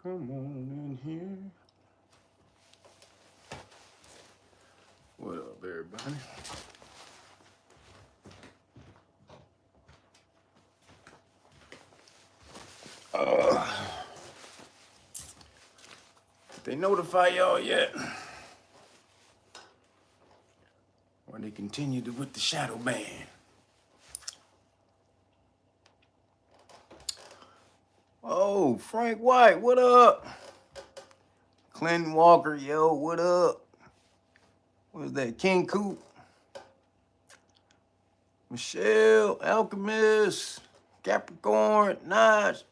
Come on in here. What up, everybody? Did they notify y'all yet? Or they continued with the shadow ban? Oh, Frank White, what up? Clinton Walker, yo, what up? What is that, King Coop? Michelle, Alchemist, Capricorn, Naj.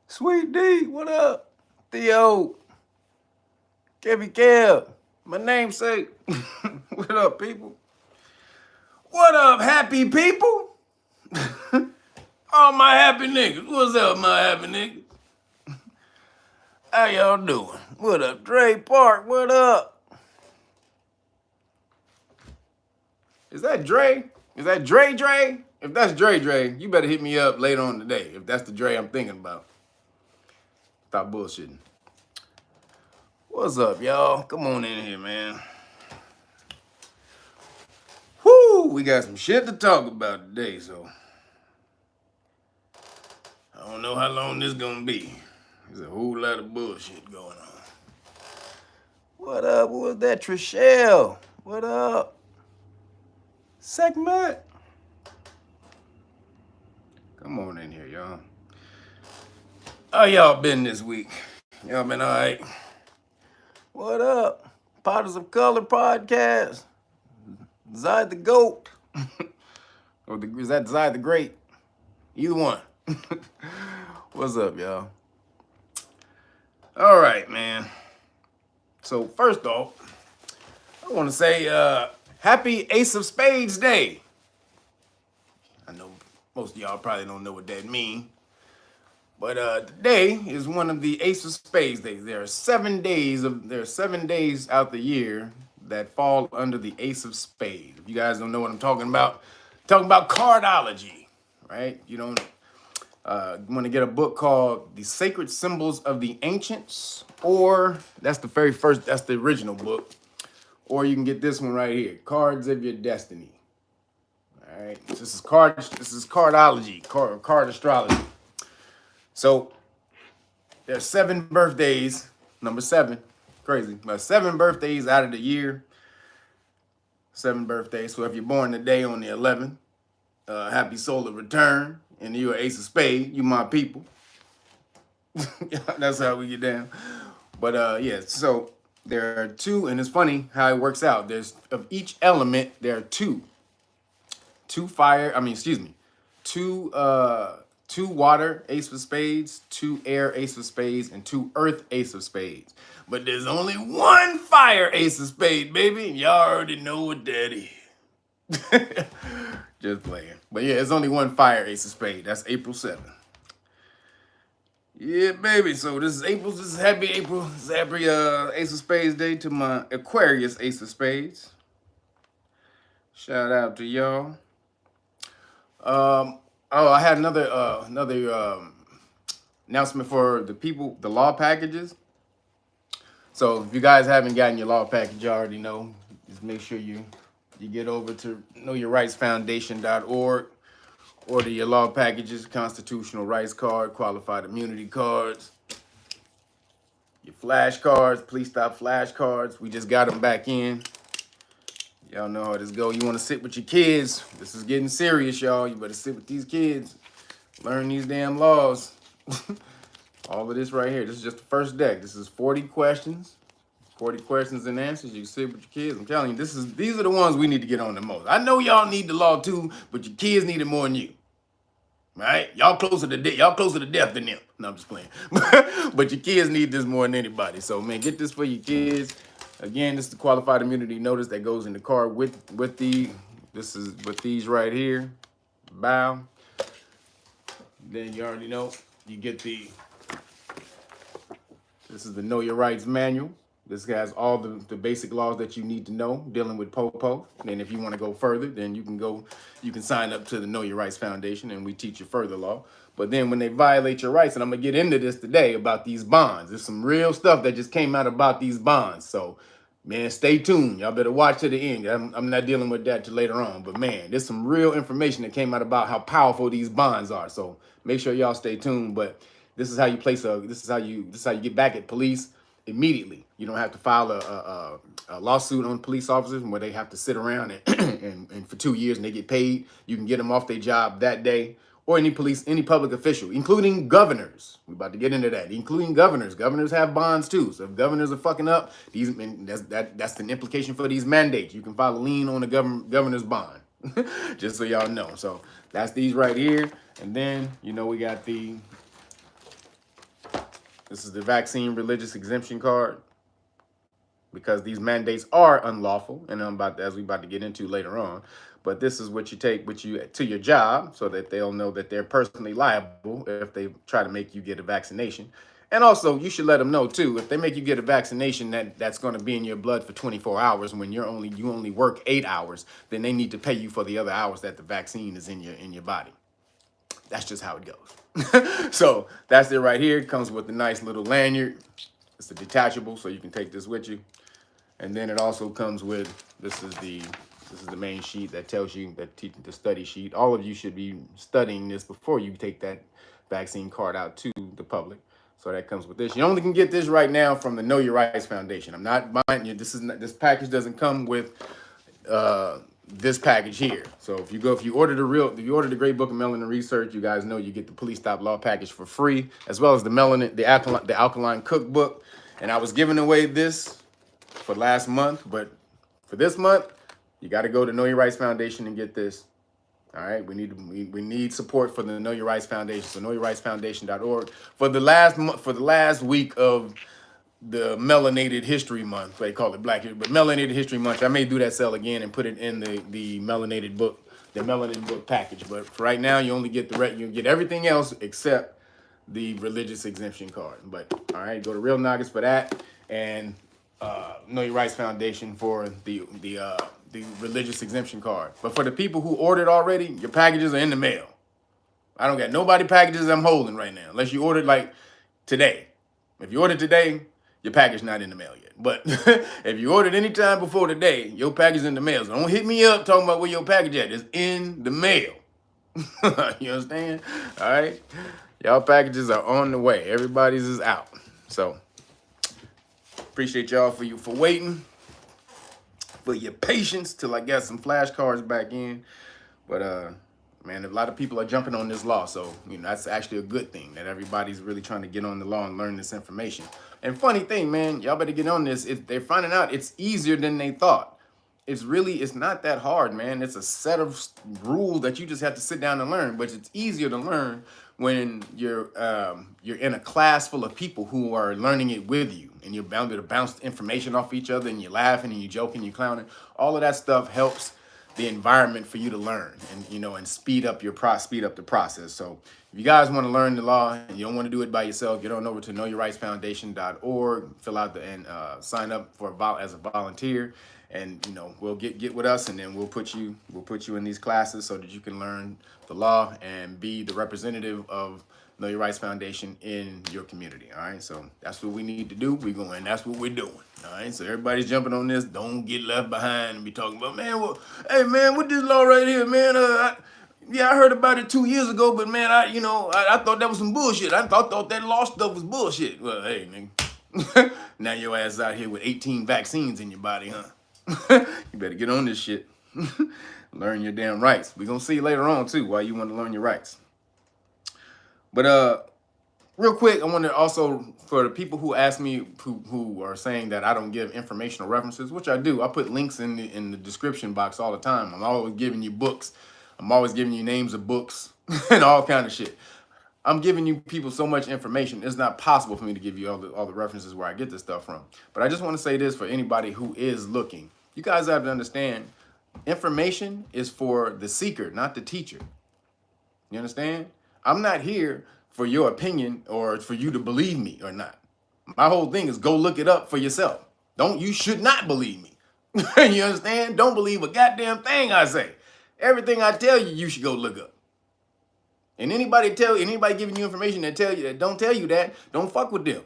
Sweet D, what up? Theo, Kevy Kev, my namesake. What up, people? What up, happy people? All my happy niggas. What's up, my happy niggas? How y'all doing? What up, Dre Park? What up? Is that Dre? Is that Dre? If that's Dre, you better hit me up later on today if that's the Dre I'm thinking about. Stop bullshitting. What's up, y'all? Come on in here, man. Whoo, we got some shit to talk about today, so I don't know how long this gonna be. There's a whole lot of bullshit going on. What up? Who was that? Trishelle. What up? Segment. Come on in here, y'all. How y'all been this week? Y'all been all right? What up? Potters of Color podcast. Zyd the Goat. Or is that Zyd the Great? Either one. What's up, y'all? All right, man. So first off, I want to say happy Ace of Spades Day. I know most of y'all probably don't know what that means. But today is one of the Ace of Spades days. There are 7 days out the year that fall under the Ace of Spades. If you guys don't know what I'm talking about cardology, right? You don't want to get a book called The Sacred Symbols of the Ancients, or that's the original book. Or you can get this one right here, Cards of Your Destiny. All right, this is cardology, card astrology. So there's 7 birthdays, number 7, crazy, but 7 birthdays out of the year. 7 birthdays. So if you're born today on the 11th, happy solar return, and you're an Ace of Spades, you my people. That's how we get down. But yeah, so there are 2, and it's funny how it works out. There's of each element, there are 2 fire. 2 water Ace of Spades, 2 air Ace of Spades, and 2 earth Ace of Spades. But there's only 1 fire Ace of Spades, baby. Y'all already know what that is. Just playing. But yeah, it's only 1 fire Ace of Spades. That's April 7th. Yeah, baby. So this is happy April. This is happy Ace of Spades Day to my Aquarius Ace of Spades. Shout out to y'all. Oh, I had another announcement for the people, the law packages. So if you guys haven't gotten your law package, you already know. Just make sure you get over to knowyourrightsfoundation.org. Order your law packages, constitutional rights card, qualified immunity cards, your flashcards, please stop flashcards. We just got them back in. Y'all know how this go. You want to sit with your kids. This is getting serious, y'all. You better sit with these kids. Learn these damn laws. All of this right here. This is just the first deck. This is 40 questions. 40 questions and answers. You can sit with your kids. I'm telling you, these are the ones we need to get on the most. I know y'all need the law too, but your kids need it more than you. Right? Y'all closer to death than them. No, I'm just playing. But your kids need this more than anybody. So man, get this for your kids. Again, this is the qualified immunity notice that goes in the card with these right here. Bow. Then you already know you get this is the Know Your Rights manual. This has all the basic laws that you need to know dealing with POPO. And if you want to go further, then you can sign up to the Know Your Rights Foundation and we teach you further law. But then when they violate your rights, and I'm going to get into this today about these bonds. There's some real stuff that just came out about these bonds. So, man, stay tuned. Y'all better watch to the end. I'm not dealing with that till later on. But, man, there's some real information that came out about how powerful these bonds are. So make sure y'all stay tuned. But this is how you this is how you get back at police immediately. You don't have to file a lawsuit on police officers where they have to sit around and for 2 years and they get paid. You can get them off their job that day. Or any public official, including governors. We're about to get into that. Including governors. Governors have bonds too. So if governors are fucking up, that's an implication for these mandates. You can file a lien on the governor's bond. Just so y'all know. So that's these right here. And then, we got this is the vaccine religious exemption card. Because these mandates are unlawful, and as we're about to get into later on. But this is what you take with you to your job so that they'll know that they're personally liable if they try to make you get a vaccination. And also, you should let them know, too, if they make you get a vaccination that's going to be in your blood for 24 hours when you only work 8 hours, then they need to pay you for the other hours that the vaccine is in your body. That's just how it goes. So that's it right here. It comes with a nice little lanyard. It's a detachable, so you can take this with you. And then it also comes with, this is the main sheet that tells you, the study sheet. All of you should be studying this before you take that vaccine card out to the public. So that comes with this. You only can get this right now from the Know Your Rights Foundation. I'm not buying you. This package doesn't come with this package here. So if you order the Great Book of Melanin Research, you guys know you get the Police Stop Law package for free, as well as the Alkaline Cookbook. And I was giving away this for last month, but for this month, you got to go to Know Your Rights Foundation and get this. All right, we need support for the Know Your Rights Foundation. So knowyourrightsfoundation.org for the last week of the Melanated History Month. They call it Black, but Melanated History Month. I may do that sale again and put it in the Melanated book, the Melanin book package. But for right now, you only get you get everything else except the religious exemption card. But all right, go to Real Nuggets for that, and Know Your Rights Foundation for the religious exemption card. But for the people who ordered already, your packages are in the mail. I don't got nobody packages I'm holding right now, unless you ordered like today. If you ordered today, your package not in the mail yet. But if you ordered any time before today, your package is in the mail. So don't hit me up talking about where your package at. It's in the mail. You understand? All right. Y'all packages are on the way. Everybody's is out. So appreciate y'all for waiting, for your patience till I got some flashcards back in. But man, a lot of people are jumping on this law, so that's actually a good thing that everybody's really trying to get on the law and learn this information. And funny thing, man, y'all better get on this. If they're finding out it's easier than they thought. It's not that hard, man. It's a set of rules that you just have to sit down and learn. But it's easier to learn when you're in a class full of people who are learning it with you, and you're bound to bounce information off each other, and you're laughing and you're joking, you're clowning. All of that stuff helps the environment for you to learn, and speed up the process. So if you guys want to learn the law and you don't want to do it by yourself, get on over to knowyourrightsfoundation.org, fill out and sign up as a volunteer, and we'll get with us, and then we'll put you in these classes so that you can learn the law and be the representative of Know Your Rights Foundation in your community. All right, so that's what we need to do. That's what we're doing. All right, so everybody's jumping on this. Don't get left behind and be talking about, man, hey man, what this law right here, man? I heard about it 2 years ago, but man, I thought that was some bullshit. I thought that law stuff was bullshit. Well, hey, nigga, now your ass out here with 18 vaccines in your body, huh? You better get on this shit. Learn your damn rights. We're gonna see later on too why you want to learn your rights. But real quick, I want to also, for the people who ask me, who are saying that I don't give informational references, which I do. I put links in the description box all the time. I'm always giving you books. I'm always giving you names of books and all kind of shit. I'm giving you people so much information. It's not possible for me to give you all the references where I get this stuff from. But I just want to say this for anybody who is looking. You guys have to understand, information is for the seeker, not the teacher. You understand? I'm not here for your opinion or for you to believe me or not. My whole thing is go look it up for yourself. You should not believe me. You understand? Don't believe a goddamn thing I say. Everything I tell you, you should go look up. And anybody giving you information that don't tell you that, don't fuck with them.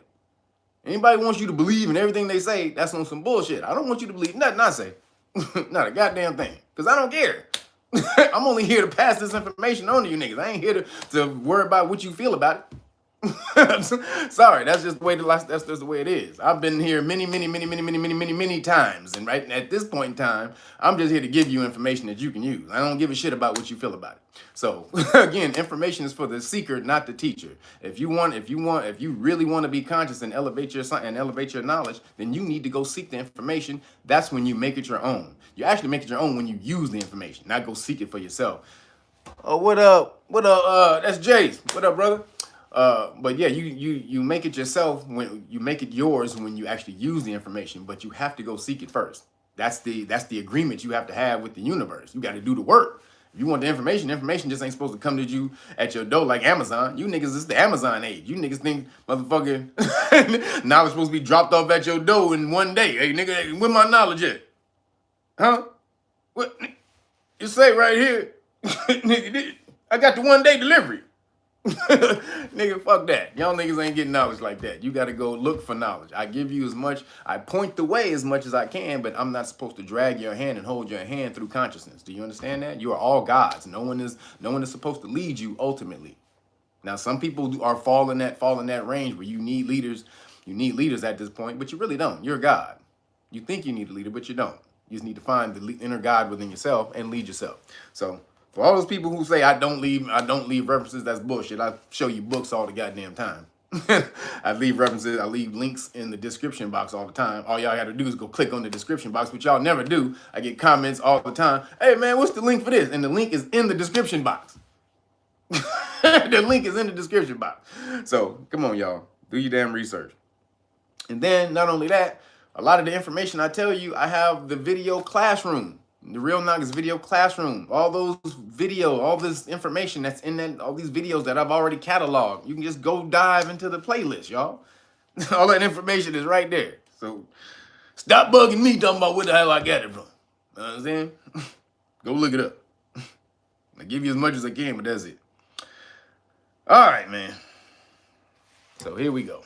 Anybody wants you to believe in everything they say, that's on some bullshit. I don't want you to believe nothing I say. Not a goddamn thing. Because I don't care. I'm only here to pass this information on to you niggas. I ain't here to worry about what you feel about it. Sorry, that's just the way that's just the way it is. I've been here many times, and right at this point in time, I'm just here to give you information that you can use. I don't give a shit about what you feel about it. So again, information is for the seeker, not the teacher. If you really want to be conscious and elevate your knowledge, then you need to go seek the information. That's when you make it your own. You actually make it your own when you use the information, not go seek it for yourself. Oh, what up? That's Jace. What up, brother? But yeah, you make it yourself when you make it yours when you actually use the information, but you have to go seek it first. That's the agreement you have to have with the universe. You got to do the work. If you want the information just ain't supposed to come to you at your door like Amazon. You niggas, it's the Amazon age. You niggas think motherfucking knowledge supposed to be dropped off at your door in one day. Hey nigga, where my knowledge at? Huh? What? You say right here, I got the 1 day delivery. Nigga, fuck that. Y'all niggas ain't getting knowledge like that. You gotta go look for knowledge. I give you as much, I point the way as much as I can, but I'm not supposed to drag your hand and hold your hand through consciousness. Do you understand that? You are all gods. No one is supposed to lead you ultimately. Now, some people are fall in that range where you need leaders. You need leaders at this point, but you really don't. You're a god. You think you need a leader, but you don't. You just need to find the inner god within yourself and lead yourself. So for all those people who say I don't leave references, that's bullshit. I show you books all the goddamn time. I leave references, I leave links in the description box all the time. All y'all gotta do is go click on the description box, which y'all never do. I get comments all the time. Hey man, what's the link for this? And the link is in the description box. The link is in the description box. So come on, y'all. Do your damn research. And then not only that, a lot of the information I tell you, I have the video classroom. The Real Knox video classroom, all this information that's in that, all these videos that I've already cataloged. You can just go dive into the playlist, y'all. All that information is right there. So stop bugging me talking about where the hell I got it from. You know what I'm saying? Go look it up. I give you as much as I can, but that's it. All right, man. So here we go.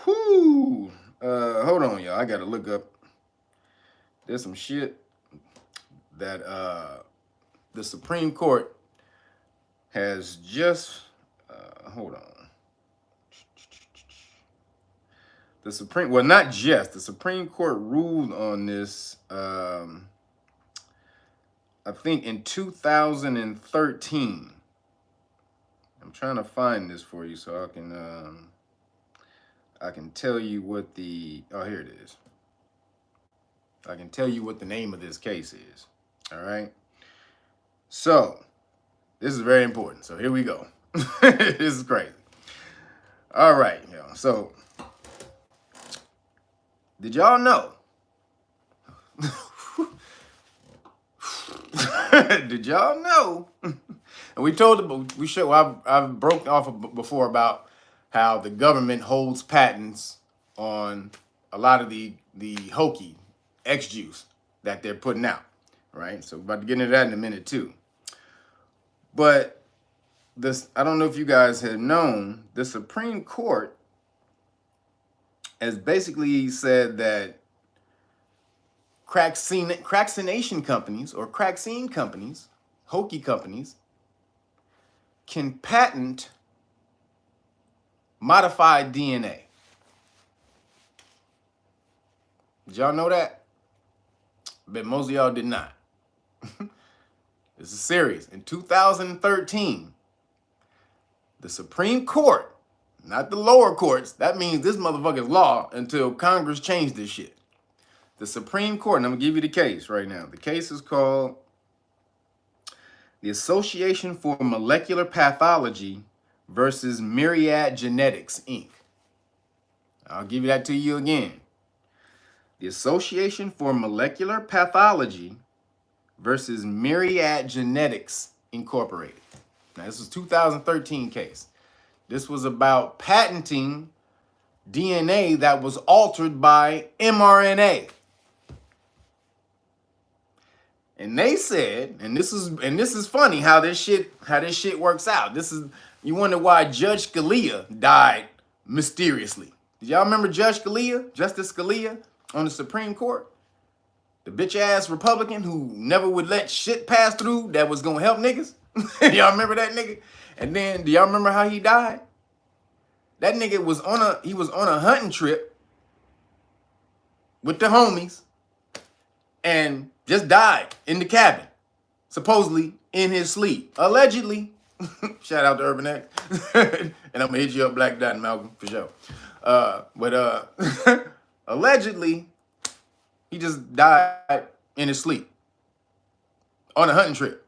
Whoo. Hold on, y'all. I gotta look up. There's some shit that the Supreme Court has just, hold on. The Supreme Court ruled on this, I think in 2013. I'm trying to find this for you so I can tell you what the, oh, here it is. I can tell you what the name of this case is. All right. So this is very important. So here we go. This is crazy. All right, y'all. So did y'all know? Did y'all know? And I've broke off before about how the government holds patents on a lot of the Hokey X juice that they're putting out, right? So about to get into that in a minute too. But this, I don't know if you guys have known, the Supreme Court has basically said that craccination companies or cracksine companies, Hokey companies, can patent modified DNA. Did y'all know that? But most of y'all did not. This is serious. In 2013, the Supreme Court, not the lower courts, that means this motherfucker's law until Congress changed this shit. The Supreme Court, and I'm gonna give you the case right now. The case is called the Association for Molecular Pathology versus Myriad Genetics, Inc. I'll give you that to you again. The Association for Molecular Pathology versus Myriad Genetics Incorporated. Now, this was a 2013 case. This was about patenting DNA that was altered by mRNA. And they said, and this is funny how this shit works out. You wonder why Judge Scalia died mysteriously. Did y'all remember Judge Scalia, Justice Scalia on the Supreme Court? The bitch ass Republican who never would let shit pass through that was gonna help niggas. Y'all remember that nigga? And then do y'all remember how he died? That nigga was on a hunting trip with the homies and just died in the cabin, supposedly in his sleep, allegedly. Shout out to Urban X. And I'm gonna hit you up, Black Dot and Malcolm, for sure. But allegedly, he just died in his sleep on a hunting trip.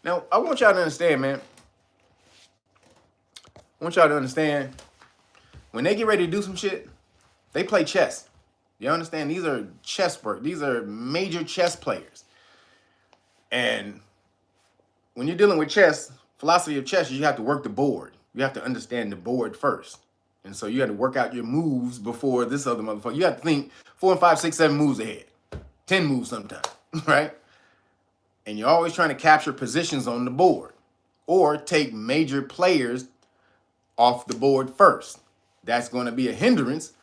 Now, I want y'all to understand, man. I want y'all to understand, when they get ready to do some shit, they play chess. You understand? These are these are major chess players. And when you're dealing with chess, philosophy of chess, you have to work the board. You have to understand the board first. And so you have to work out your moves before this other motherfucker. You have to think 4 and 5, 6, 7 moves ahead. 10 moves sometimes, right? And you're always trying to capture positions on the board or take major players off the board first. That's going to be a hindrance,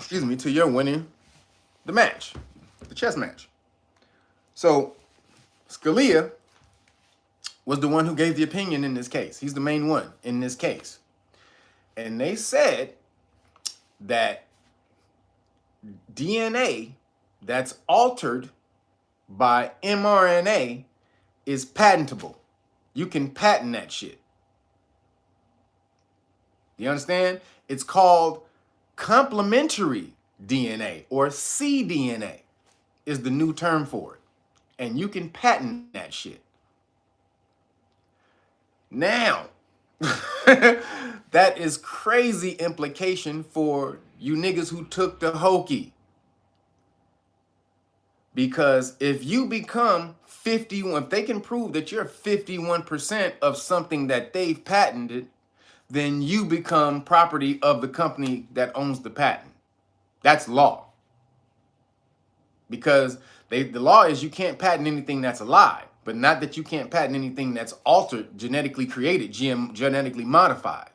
to your winning the match, the chess match. So Scalia was the one who gave the opinion in this case. He's the main one in this case. And they said that DNA that's altered by mRNA is patentable. You can patent that shit. You understand? It's called complementary DNA, or cDNA is the new term for it. And you can patent that shit. Now, that is crazy implication for you niggas who took the Hokey. Because if you become 51, if they can prove that you're 51% of something that they've patented, then you become property of the company that owns the patent. That's law. Because the law is you can't patent anything that's alive, but not that you can't patent anything that's altered, genetically created, genetically modified.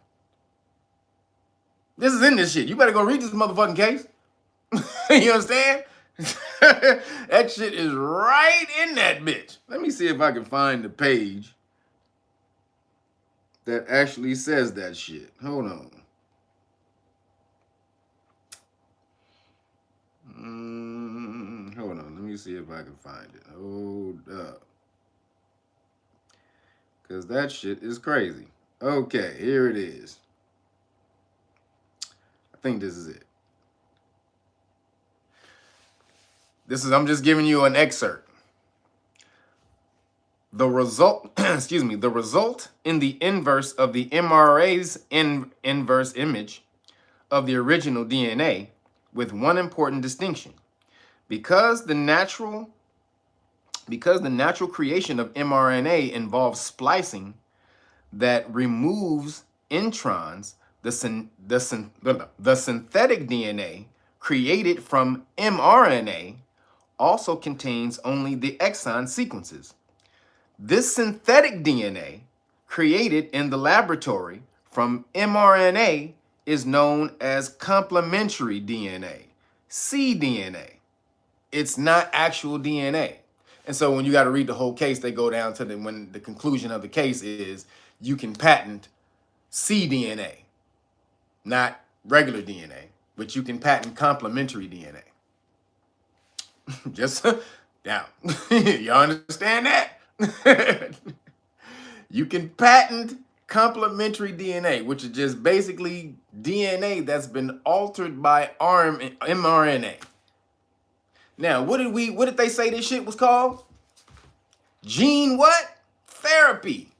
This is in this shit. You better go read this motherfucking case. You understand? That shit is right in that bitch. Let me see if I can find the page that actually says that shit. Hold on. Hold on. Let me see if I can find it. Hold up. Because that shit is crazy. Okay, here it is. I think this is it. I'm just giving you an excerpt. The result, the result in the inverse of the mRNA's inverse image of the original DNA, with one important distinction. Because the natural creation of mRNA involves splicing that removes introns, the synthetic DNA created from mRNA also contains only the exon sequences. This synthetic DNA created in the laboratory from mRNA is known as complementary DNA, cDNA. It's not actual DNA. And so when you got to read the whole case, they go down to when the conclusion of the case is you can patent cDNA, not regular DNA, but you can patent complementary DNA. Just now, you understand that? You can patent complementary DNA, which is just basically DNA that's been altered by mRNA. Now, what did they say this shit was called? Gene what? Therapy.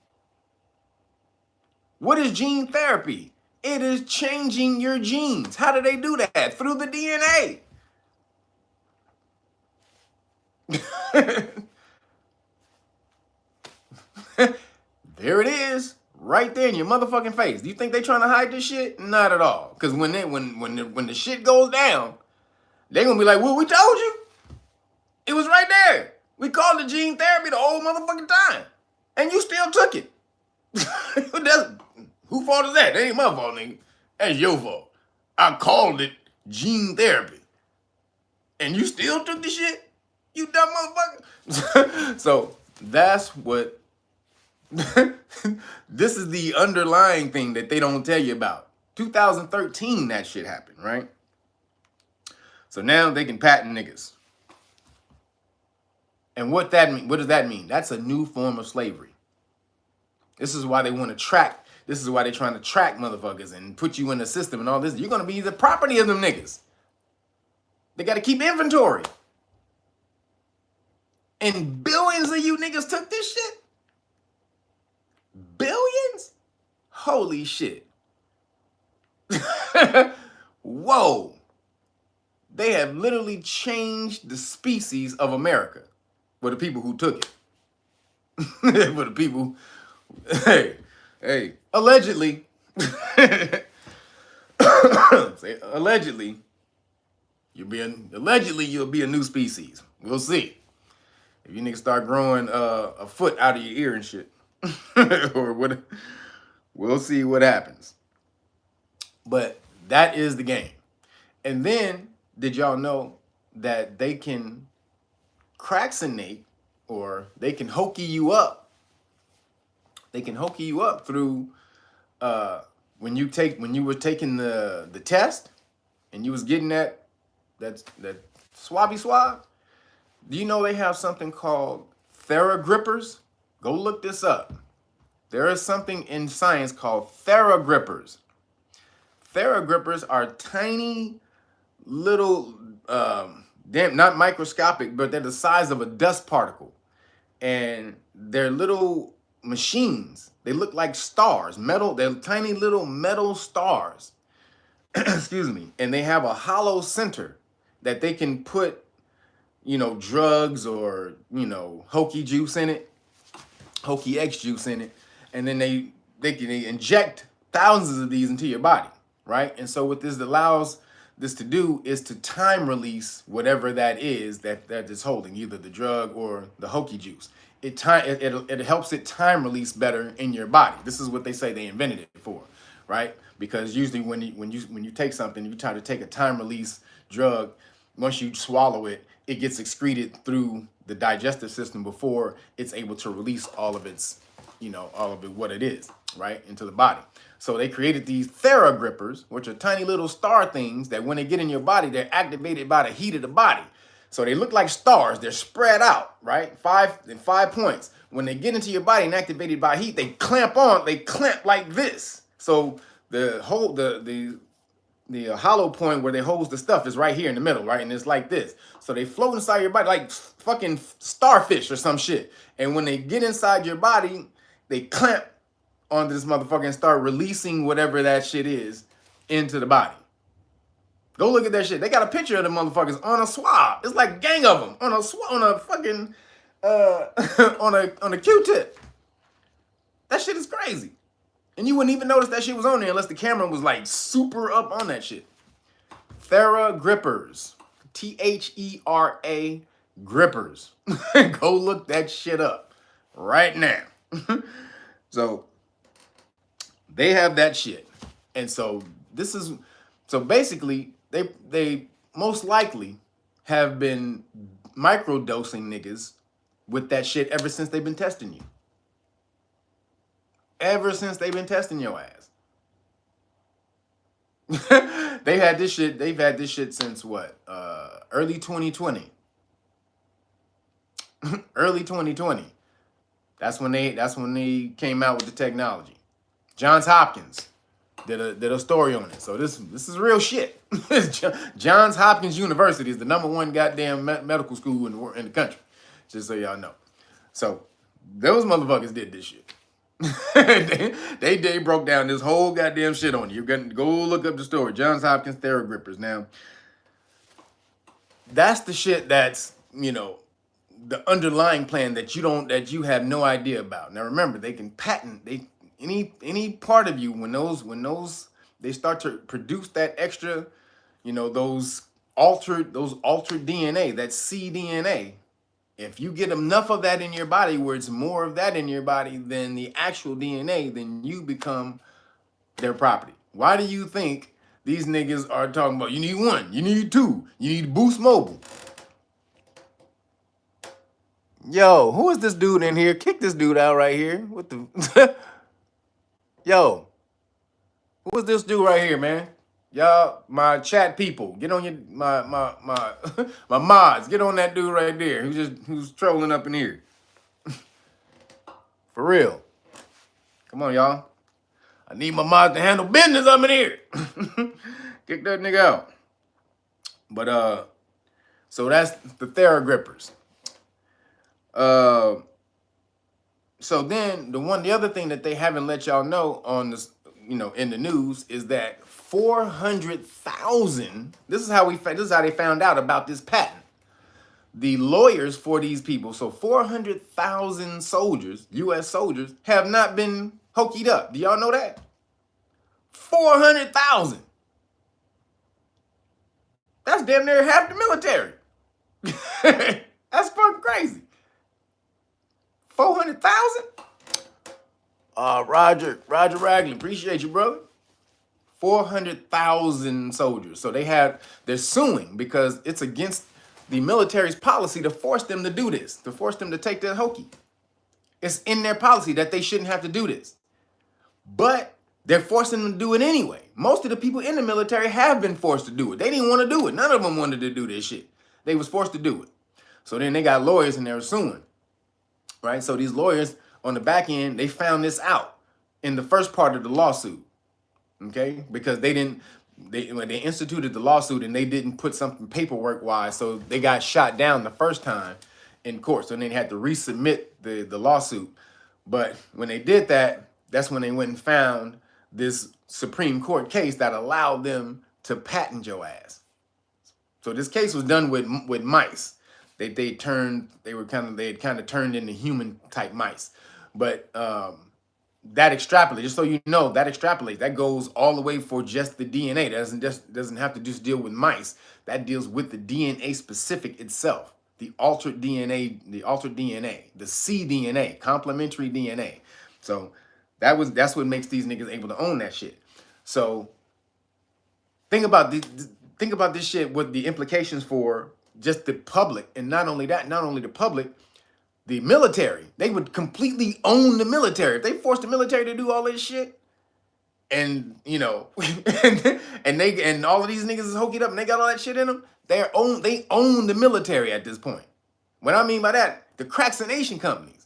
What is gene therapy? It is changing your genes. How do they do that? Through the DNA. There it is, right there in your motherfucking face. Do you think they trying to hide this shit? Not at all. Because when the shit goes down, they gonna be like, well, we told you. It was right there. We called it gene therapy the whole motherfucking time. And you still took it. Who fault is that? That ain't my fault, nigga. That's your fault. I called it gene therapy. And you still took the shit? You dumb motherfucker. So that's what, this is the underlying thing that they don't tell you about. 2013, that shit happened, right? So now they can patent niggas. And what does that mean? That's a new form of slavery. This is why they want to track. This is why they're trying to track motherfuckers and put you in the system and all this. You're going to be the property of them niggas. They got to keep inventory. And billions of you niggas took this shit? Billions? Holy shit. Whoa. They have literally changed the species of America for the people who took it. For the people, hey, allegedly, allegedly, you'll be a new species. We'll see. If you niggas start growing a foot out of your ear and shit, or what, we'll see what happens. But that is the game. And then, did y'all know that they can crackinate, or they can hokey you up? They can hokey you up through when you were taking the test and you was getting that swabby swab. Do you know they have something called Thera Grippers? Go look this up. There is something in science called Thera Grippers. Thera Grippers are tiny little, not microscopic, but they're the size of a dust particle. And they're little machines. They look like stars, they're tiny little metal stars. Excuse me. And they have a hollow center that they can put, drugs or, Hokey juice in it, Hokey X juice in it. And then they inject thousands of these into your body, right? And so what this allows this to do is to time release whatever that is that is holding, either the drug or the Hokey juice. It helps it time release better in your body. This is what they say they invented it for, right? Because usually when you take something, you try to take a time release drug. Once you swallow it, it gets excreted through the digestive system before it's able to release all of its, all of it, what it is, right, into the body. So they created these Thera Grippers, which are tiny little star things that when they get in your body, they're activated by the heat of the body. So they look like stars. They're spread out, right? 5 points. When they get into your body and activated by heat, they clamp like this. So the hollow point where they hold the stuff is right here in the middle, right? And it's like this. So they float inside your body like fucking starfish or some shit. And when they get inside your body, they clamp onto this motherfucker and start releasing whatever that shit is into the body. Go look at that shit. They got a picture of the motherfuckers on a swab. It's like a gang of them on a fucking on a Q-tip. That shit is crazy. And you wouldn't even notice that shit was on there unless the camera was like super up on that shit. Thera Grippers. Thera Grippers. Go look that shit up right now. So they have that shit. And so basically they most likely have been microdosing niggas with that shit ever since they've been testing you. Ever since they've been testing your ass. They've had this shit since what? Early 2020. Early 2020. That's when they came out with the technology. Johns Hopkins did a story on it. So this is real shit. Johns Hopkins University is the #1 goddamn medical school in the country. Just so y'all know. So those motherfuckers did this shit. they broke down this whole goddamn shit on you. You're gonna go look up the story. Johns Hopkins Thera Grippers. Now, that's the shit that's, the underlying plan that you have no idea about. Now remember, they can patent, any part of you, when those they start to produce that extra, you know, those altered DNA, that cDNA, if you get enough of that in your body, where it's more of that in your body than the actual DNA, then you become their property. Why do you think these niggas are talking about you need one, you need two, you need Boost Mobile? Yo, who is this dude in here? Kick this dude out right here. What the? Yo, who is this dude right here, man? Y'all, my chat people, get on your my my mods. Get on that dude right there who's trolling up in here. For real. Come on, y'all. I need my mods to handle business up in here. Kick that nigga out. But so that's the Thera Grippers. So then the other thing that they haven't let y'all know on this, you know, in the news is that 400,000. This is how they found out about this patent. The lawyers for these people, so 400,000 soldiers, U.S. soldiers, have not been hokeyed up. Do y'all know that? 400,000. That's damn near half the military. That's fucking crazy. 400,000? Roger Raglan, appreciate you, brother. 400,000 soldiers. So they're suing because it's against the military's policy to force them to do this, to force them to take the hokey. It's in their policy that they shouldn't have to do this. But they're forcing them to do it anyway. Most of the people in the military have been forced to do it. They didn't want to do it. None of them wanted to do this shit. They was forced to do it. So then they got lawyers and they were suing. Right? So these lawyers on the back end, they found this out in the first part of the lawsuit. Okay? Because when they instituted the lawsuit and they didn't put something paperwork wise, so they got shot down the first time in court. So then they had to resubmit the lawsuit. But when they did that, that's when they went and found this Supreme Court case that allowed them to patent your ass. So this case was done with mice. They had kind of turned into human type mice. But that extrapolates, just so you know, that goes all the way for just the DNA. That doesn't have to just deal with mice. That deals with the DNA specific itself, the altered DNA, the cDNA, complementary DNA. So that's what makes these niggas able to own that shit. So think about this shit with the implications for just the public, and not only the public, the military. They would completely own the military if they forced the military to do all this shit. And you know, and all of these niggas is hokeyed up and they got all that shit in them. They own the military at this point. What I mean by that, the cracks-a-nation companies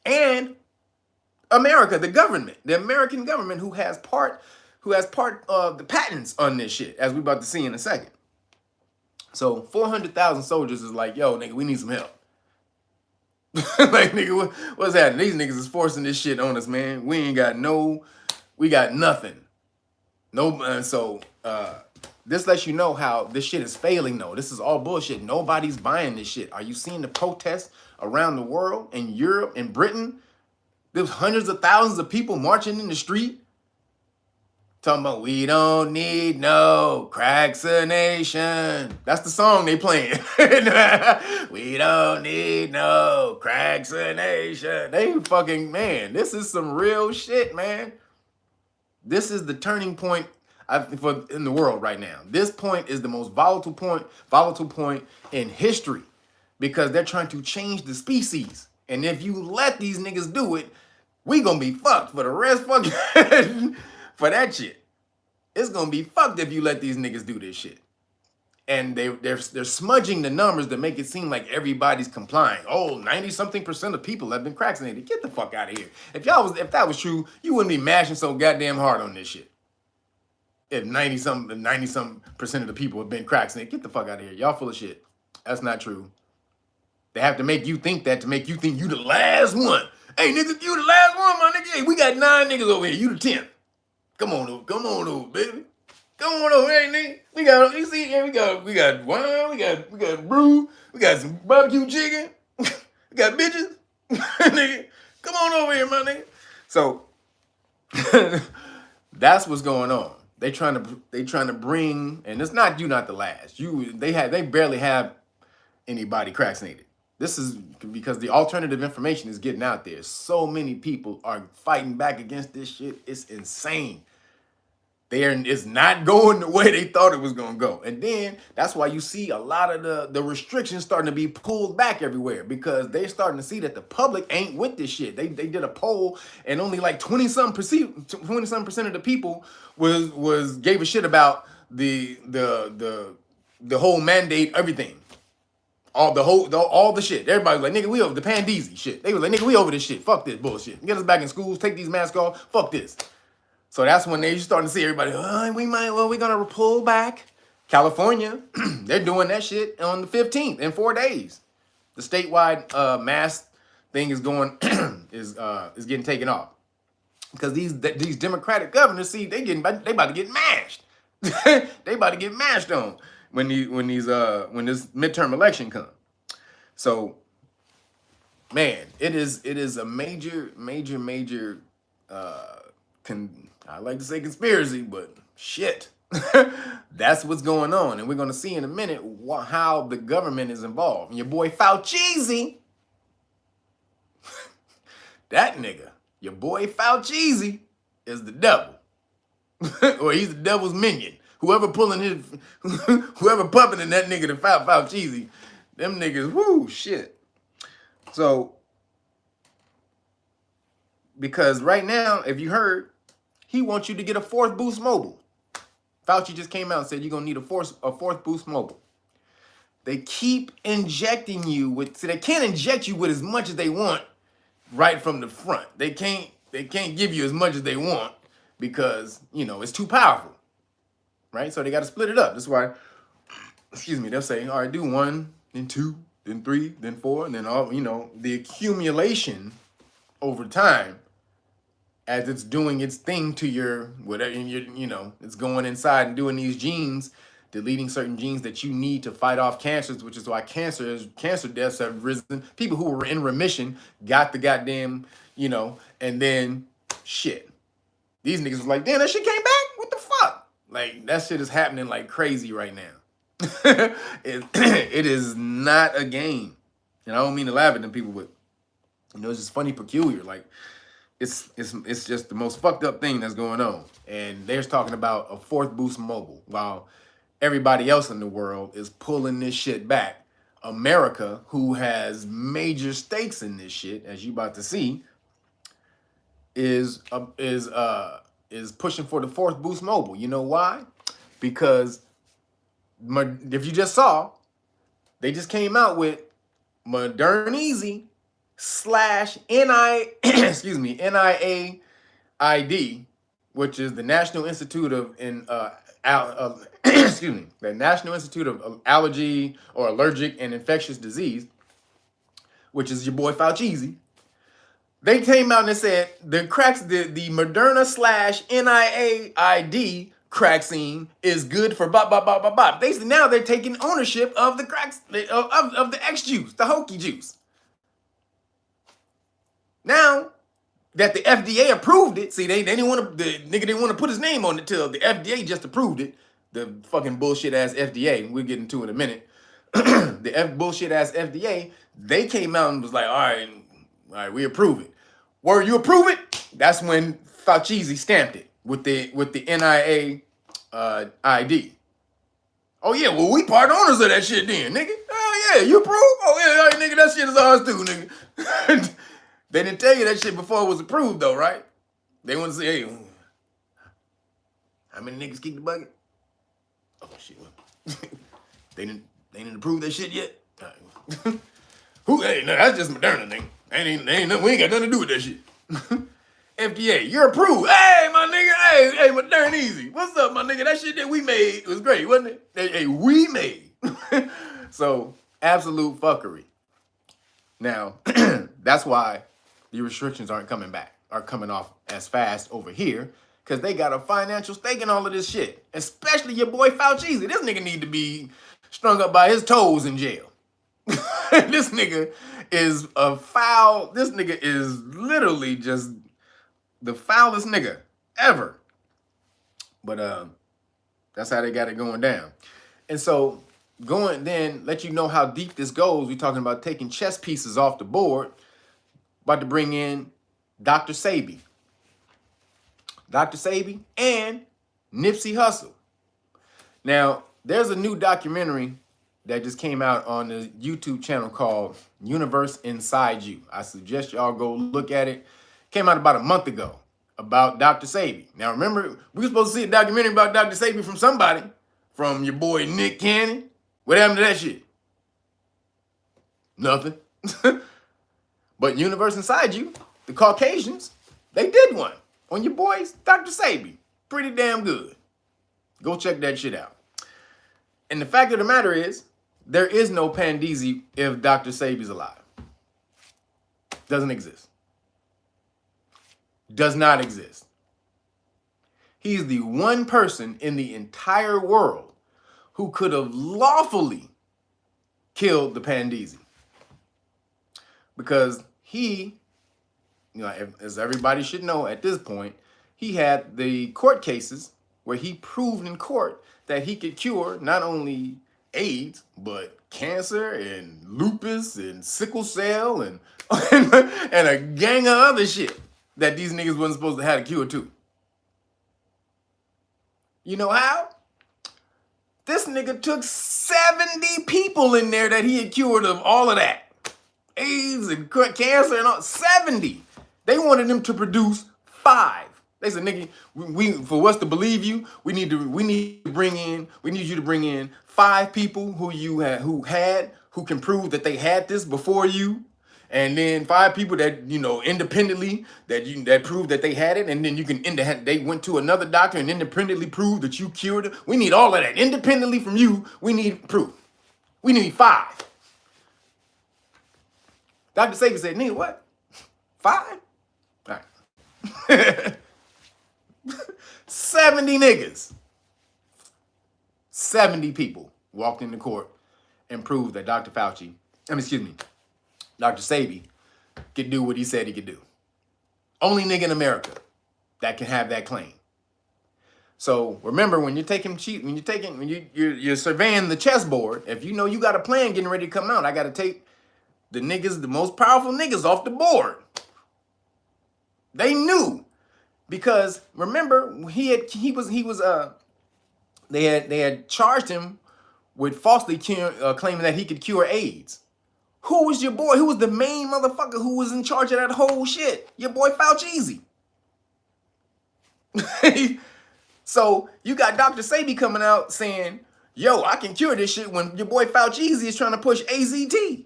and America, the government, the American government, who has part of the patents on this shit, as we're about to see in a second. So 400,000 soldiers is like, yo, nigga, we need some help. Like, nigga, what's happening? These niggas is forcing this shit on us, man. We got nothing. This lets you know how this shit is failing, though. This is all bullshit. Nobody's buying this shit. Are you seeing the protests around the world, in Europe, in Britain? There's hundreds of thousands of people marching in the street talking about, we don't need no cracks-a-nation. That's the song they playing. We don't need no cracks-a-nation. They fucking, man, this is some real shit, man. This is the turning point in the world right now. This point is the most volatile point in history, because they're trying to change the species. And if you let these niggas do it, we gonna be fucked for the rest fucking for that shit. It's gonna be fucked if you let these niggas do this shit. And they're smudging the numbers to make it seem like everybody's complying. Oh, 90-something% of people have been vaccinated. Get the fuck out of here. If that was true, you wouldn't be mashing so goddamn hard on this shit. If 90-something% of the people have been vaccinated, get the fuck out of here. Y'all full of shit. That's not true. They have to make you think that to make you think you the last one. Hey, nigga, you the last one, my nigga. Hey, we got 9 niggas over here. You the 10th. Come on over, baby. Come on over, hey, nigga. We got wine, we got brew, we got some barbecue chicken, we got bitches. Nigga, come on over here, my nigga. So that's what's going on. They trying to bring, and it's not you, not the last. They barely have anybody vaccinated. This is because the alternative information is getting out there. So many people are fighting back against this shit. It's insane. It's not going the way they thought it was going to go. And then that's why you see a lot of the restrictions starting to be pulled back everywhere, because they're starting to see that the public ain't with this shit. They did a poll and only like 20-some% of the people gave a shit about the whole mandate, everything. All the shit. Everybody was like, nigga, we over the pandeezy shit. They was like, nigga, we over this shit. Fuck this bullshit. Get us back in schools. Take these masks off. Fuck this. So that's when they starting to see everybody, we're going to pull back. California, they're doing that shit on the 15th in 4 days. The statewide mask thing is going, is getting taken off. Because these Democratic governors, see, they about to get mashed. They about to get mashed on when this midterm election comes. So, man, it is a major, I like to say conspiracy, but shit. That's what's going on. And we're going to see in a minute how the government is involved. And your boy Fauci, that nigga, your boy Fauci is the devil. Or he's the devil's minion. Whoever puppeting that nigga to Fauci, them niggas, whoo, shit. So, because right now, if you heard, he wants you to get a fourth boost mobile. Fauci just came out and said you're gonna need a fourth boost mobile. They keep injecting you with, so they can't inject you with as much as they want right from the front. They can't give you as much as they want because, it's too powerful. Right? So they got to split it up. That's why, they'll say, all right, do 1, then 2, then 3, then 4, and then all, the accumulation over time as it's doing its thing to your whatever, it's going inside and doing these genes, deleting certain genes that you need to fight off cancers, which is why cancer deaths have risen. People who were in remission got the goddamn, and then shit. These niggas was like, damn, that shit came back? What the fuck? Like, that shit is happening like crazy right now. It is not a game. And I don't mean to laugh at them people, but it's just funny, peculiar. Like, it's just the most fucked up thing that's going on. And they're talking about a fourth boost mobile while everybody else in the world is pulling this shit back. America, who has major stakes in this shit, as you about to see, is pushing for the fourth boost mobile. You know why? Because if you just saw, they just came out with Moderneasy /NIA ID, which is the National Institute of the National Institute of Allergy or Allergic and Infectious Disease, which is your boy Fauci. They came out and they said the Moderna /NIA ID vaccine is good for blah blah blah blah blah. Basically, now they're taking ownership of the of the X juice, the Hokey juice. Now that the FDA approved it, see, they didn't want to, the nigga didn't want to put his name on it till the FDA just approved it. The fucking bullshit ass FDA. We'll get into it in a minute. The bullshit ass FDA, they came out and was like, all right, we approve it. Where you approve it, that's when Fauci stamped it with the NIA ID. Oh yeah, well we part owners of that shit then, nigga. Oh yeah, you approve? Oh yeah, all right, nigga, that shit is ours too, nigga. They didn't tell you that shit before it was approved though, right? They want to say, hey, how many niggas kick the bucket? Oh shit, they didn't approve that shit yet. Right. Who? Hey, no, that's just Moderna, nigga. We ain't got nothing to do with that shit. FDA, you're approved. Hey, my nigga. Hey, Moderneasy. What's up, my nigga? That shit that we made was great, wasn't it? Hey, we made. So, absolute fuckery. Now, that's why the restrictions are coming off as fast over here, because they got a financial stake in all of this shit. Especially your boy Fauci. This nigga need to be strung up by his toes in jail. This nigga is a foul. This nigga is literally just The foulest nigga ever. But that's how they got it going down. And so let you know how deep this goes. We're talking about taking chess pieces off the board. About to bring in Dr. Sebi. Dr. Sebi and Nipsey Hussle. Now, there's a new documentary that just came out on the YouTube channel called Universe Inside You. I suggest y'all go look at it. Came out about a month ago about Dr. Sebi. Now, remember, we were supposed to see a documentary about Dr. Sebi from somebody. From your boy Nick Cannon. What happened to that shit? Nothing. But Universe Inside You, the Caucasians, they did one on your boy Dr. Sebi. Pretty damn good. Go check that shit out. And the fact of the matter is, there is no Pandeezy if Dr. Sebi's alive. Doesn't exist. Does not exist. He's the one person in the entire world who could have lawfully killed the Pandeezy. Because he, as everybody should know at this point, he had the court cases where he proved in court that he could cure not only AIDS, but cancer and lupus and sickle cell and a gang of other shit that these niggas wasn't supposed to have a cure to. You know how? This nigga took 70 people in there that he had cured of all of that. AIDS and cancer and all. 70. They wanted him to produce 5. They said, nigga, we for us to believe you, we need you to bring in 5 people who can prove that they had this before you. And then 5 people that, independently, that proved that they had it. And then they went to another doctor and independently proved that you cured it. We need all of that. Independently from you, we need proof. We need 5. Dr. Sebi said, nigga, what? 5? All right. 70 niggas. 70 people walked into court and proved that Dr. Sebi could do what he said he could do. Only nigga in America that can have that claim. So remember, when you're surveying the chessboard, if you know you got a plan getting ready to come out, I got to take the most powerful niggas off the board. They knew, because remember they had charged him with falsely claiming that he could cure AIDS. Who was your boy? Who was the main motherfucker who was in charge of that whole shit? Your boy Fauci. So you got Dr. Sebi coming out saying, yo, I can cure this shit, when your boy Fauci is trying to push AZT.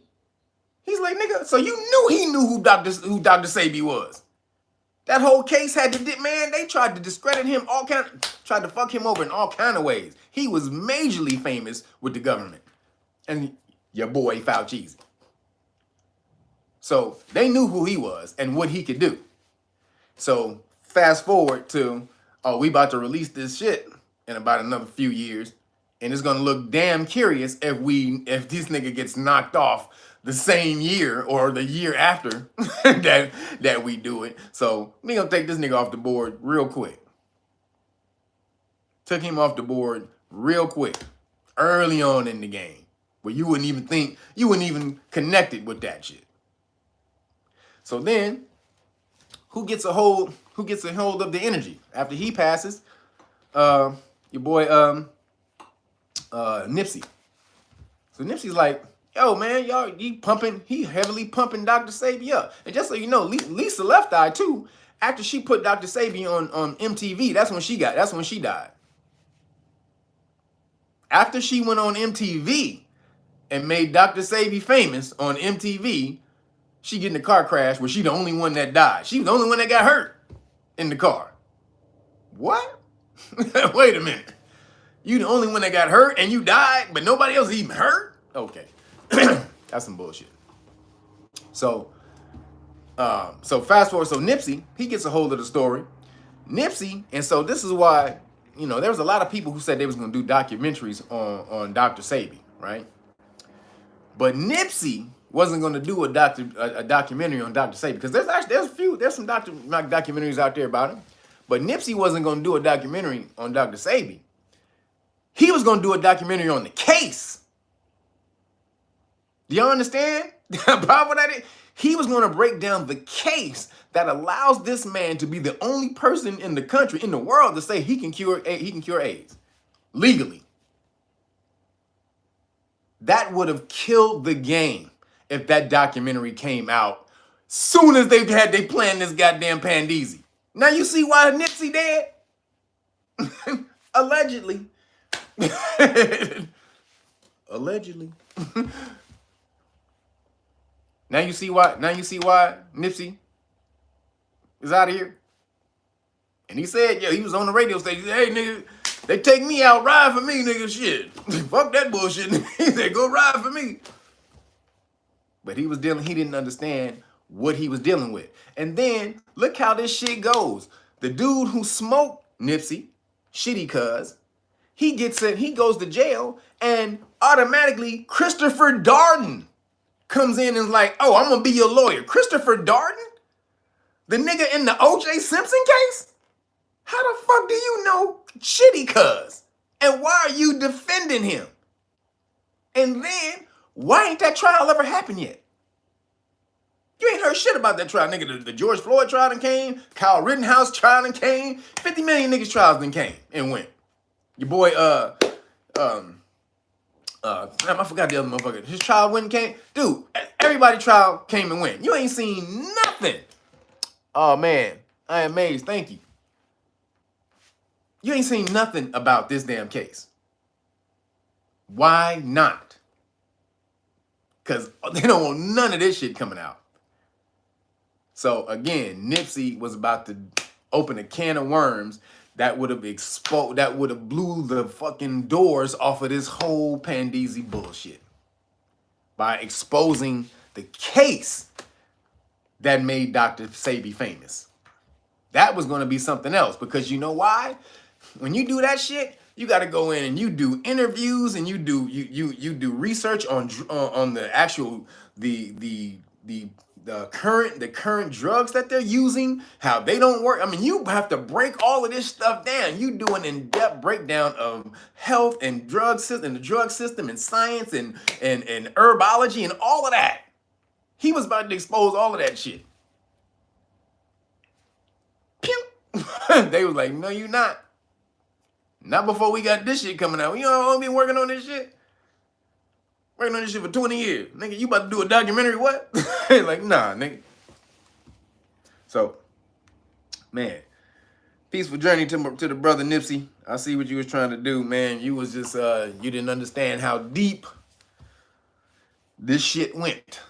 He's like, nigga, so you knew he knew who Dr. Sebi was. That whole case they tried to discredit him, tried to fuck him over in all kind of ways. He was majorly famous with the government. And your boy Fauci. So they knew who he was and what he could do. So fast forward to, we about to release this shit in about another few years. And it's going to look damn curious if this nigga gets knocked off the same year or the year after that we do it. So we going to take this nigga off the board real quick. Took him off the board real quick, early on in the game, where you wouldn't even connect it with that shit. So then, who gets a hold of the energy after he passes? Your boy Nipsey. So Nipsey's like, yo, man, he heavily pumping Dr. Sebi up. And just so you know, Lisa Left Eye too, after she put Dr. Sebi on MTV, that's when she died. After she went on MTV and made Dr. Sebi famous on MTV, she get in a car crash where she the only one that died. She was the only one that got hurt in the car. What? Wait a minute. You the only one that got hurt and you died, but nobody else even hurt? Okay. That's some bullshit. So fast forward. So Nipsey, he gets a hold of the story. Nipsey, and so this is why, there was a lot of people who said they was going to do documentaries on Dr. Sebi, right? But Nipsey wasn't going to do a documentary on Dr. Sebi, because there's some documentaries out there about him, but Nipsey wasn't going to do a documentary on Dr. Sebi. He was going to do a documentary on the case. Do y'all understand? Probably that is. He was going to break down the case that allows this man to be the only person in the country, in the world, to say he can cure AIDS legally. That would have killed the game if that documentary came out soon as they planned this goddamn pandeezy. Now you see why Nipsey dead? Allegedly. Allegedly. Now you see why Nipsey is out of here. And he said, yo, he was on the radio station. Hey, nigga, they take me out, ride for me, nigga. Shit. Fuck that bullshit. He said, go ride for me. But he didn't understand what he was dealing with. And then look how this shit goes. The dude who smoked Nipsey, Shitty Cuz, he goes to jail, and automatically Christopher Darden comes in and is like, oh, I'm gonna be your lawyer. Christopher Darden? The nigga in the O.J. Simpson case? How the fuck do you know Shitty Cuz? And why are you defending him? And then, why ain't that trial ever happened yet? You ain't heard shit about that trial, nigga. The George Floyd trial done came. Kyle Rittenhouse trial done came. 50 million niggas trials done came and went. Your boy, I forgot the other motherfucker. His trial went and came. Dude, everybody trial came and went. You ain't seen nothing. Oh, man. I am amazed. Thank you. You ain't seen nothing about this damn case. Why not? Because they don't want none of this shit coming out. So, again, Nipsey was about to open a can of worms that would have blew the fucking doors off of this whole pandeezy bullshit by exposing the case that made Dr. Sebi famous. That was going to be something else, because you know why? When you do that shit, you got to go in and you do interviews and you do research on the actual the current drugs that they're using, how they don't work. I mean, you have to break all of this stuff down. You do an in-depth breakdown of health and drug system, the drug system, and science and herbology and all of that. He was about to expose all of that shit. Pew! They was like, no, you're not. Not before we got this shit coming out. You know, I've been working on this shit. Working on this shit for 20 years. Nigga, you about to do a documentary, what? Like, nah, nigga. So, man, peaceful journey to the brother Nipsey. I see what you was trying to do, man. You was just, you didn't understand how deep this shit went.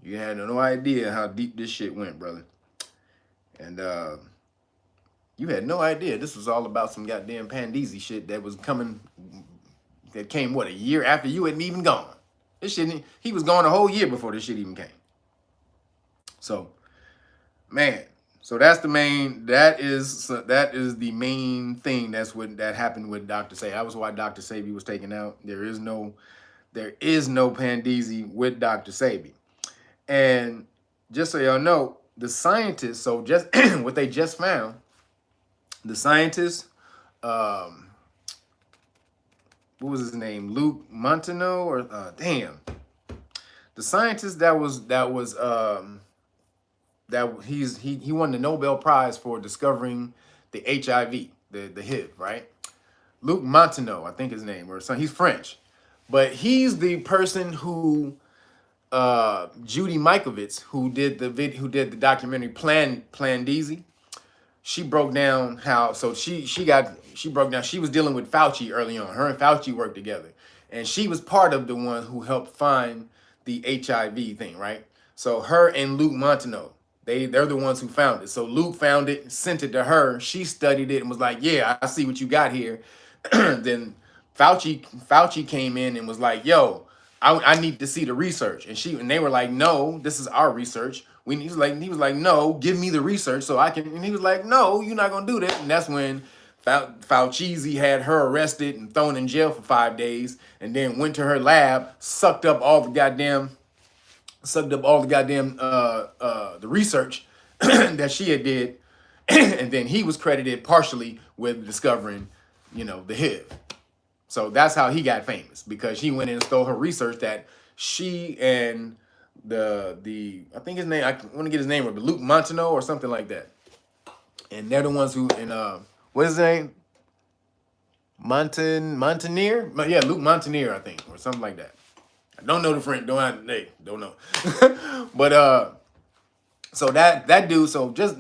You had no idea how deep this shit went, brother. And, you had no idea this was all about some goddamn pandeezy shit that was coming. That came, what, a year after you hadn't even gone. This shit, he was gone a whole year before this shit even came. So, man, so that is the main thing that happened with Dr. Sebi. That was why Dr. Sebi was taken out. There is no pandeezy with Dr. Sebi. And just so y'all know, the scientists, so just what they just found, the scientists, what was his name? Luke Montano or damn. The scientist he won the Nobel Prize for discovering the HIV, the HIV, right? Luke Montano, I think his name, or something. He's French. But he's the person who Judy Mikovits, who did the documentary Pandeezy. She broke down how, so she broke down, she was dealing with Fauci early on. Her and Fauci worked together. And she was part of the one who helped find the HIV thing, right? So her and Luke Montano, they're the ones who found it. So Luke found it, sent it to her. She studied it and was like, yeah, I see what you got here. Then Fauci came in and was like, yo, I need to see the research. And they were like, no, this is our research. He was like, no, give me the research so I can. And he was like, no, you're not gonna do that. And that's when Fauci had her arrested and thrown in jail for 5 days, and then went to her lab, sucked up all the goddamn sucked up all the goddamn the research that she had did, and then he was credited partially with discovering, you know, the HIV. So that's how he got famous, because he went in and stole her research that she and the I think his name, I want to get his name right, but Luke Montano or something like that. And they're the ones who, and what is his name? Montaner? Yeah, Luke Montaner, I think, or something like that. I don't know the French, don't know. But so that dude, so just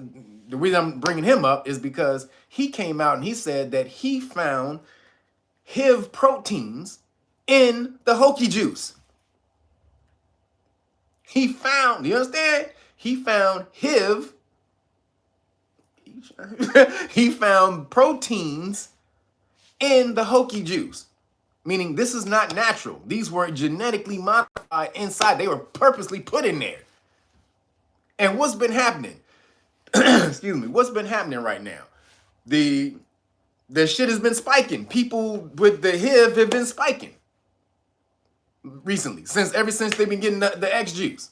the reason I'm bringing him up is because he came out and he said that he found HIV proteins in the Hokey juice. He found, you understand? He found HIV. He found proteins in the Hokey juice, meaning this is not natural. These were genetically modified inside. They were purposely put in there. And what's been happening? Excuse me. What's been happening right now? The shit has been spiking. People with the HIV have been spiking recently, ever since they've been getting the X juice.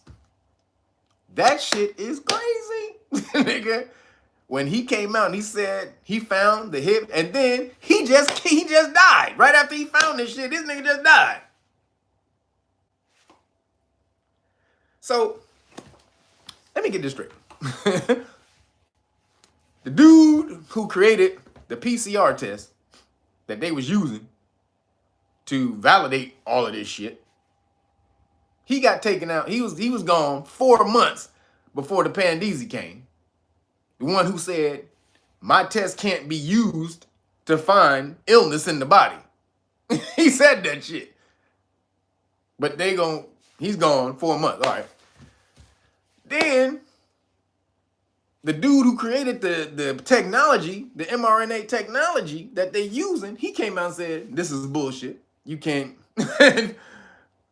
That shit is crazy, nigga. When he came out and he said he found the HIV, and then he just died right after he found this shit. This nigga just died. So let me get this straight. The dude who created the PCR test that they was using to validate all of this shit, he got taken out. He was gone 4 months before the Pandeezy came. The one who said, my test can't be used to find illness in the body. He said that shit. But he's gone 4 months. All right. Then the dude who created the technology, the mRNA technology that they're using, he came out and said, this is bullshit. You can't,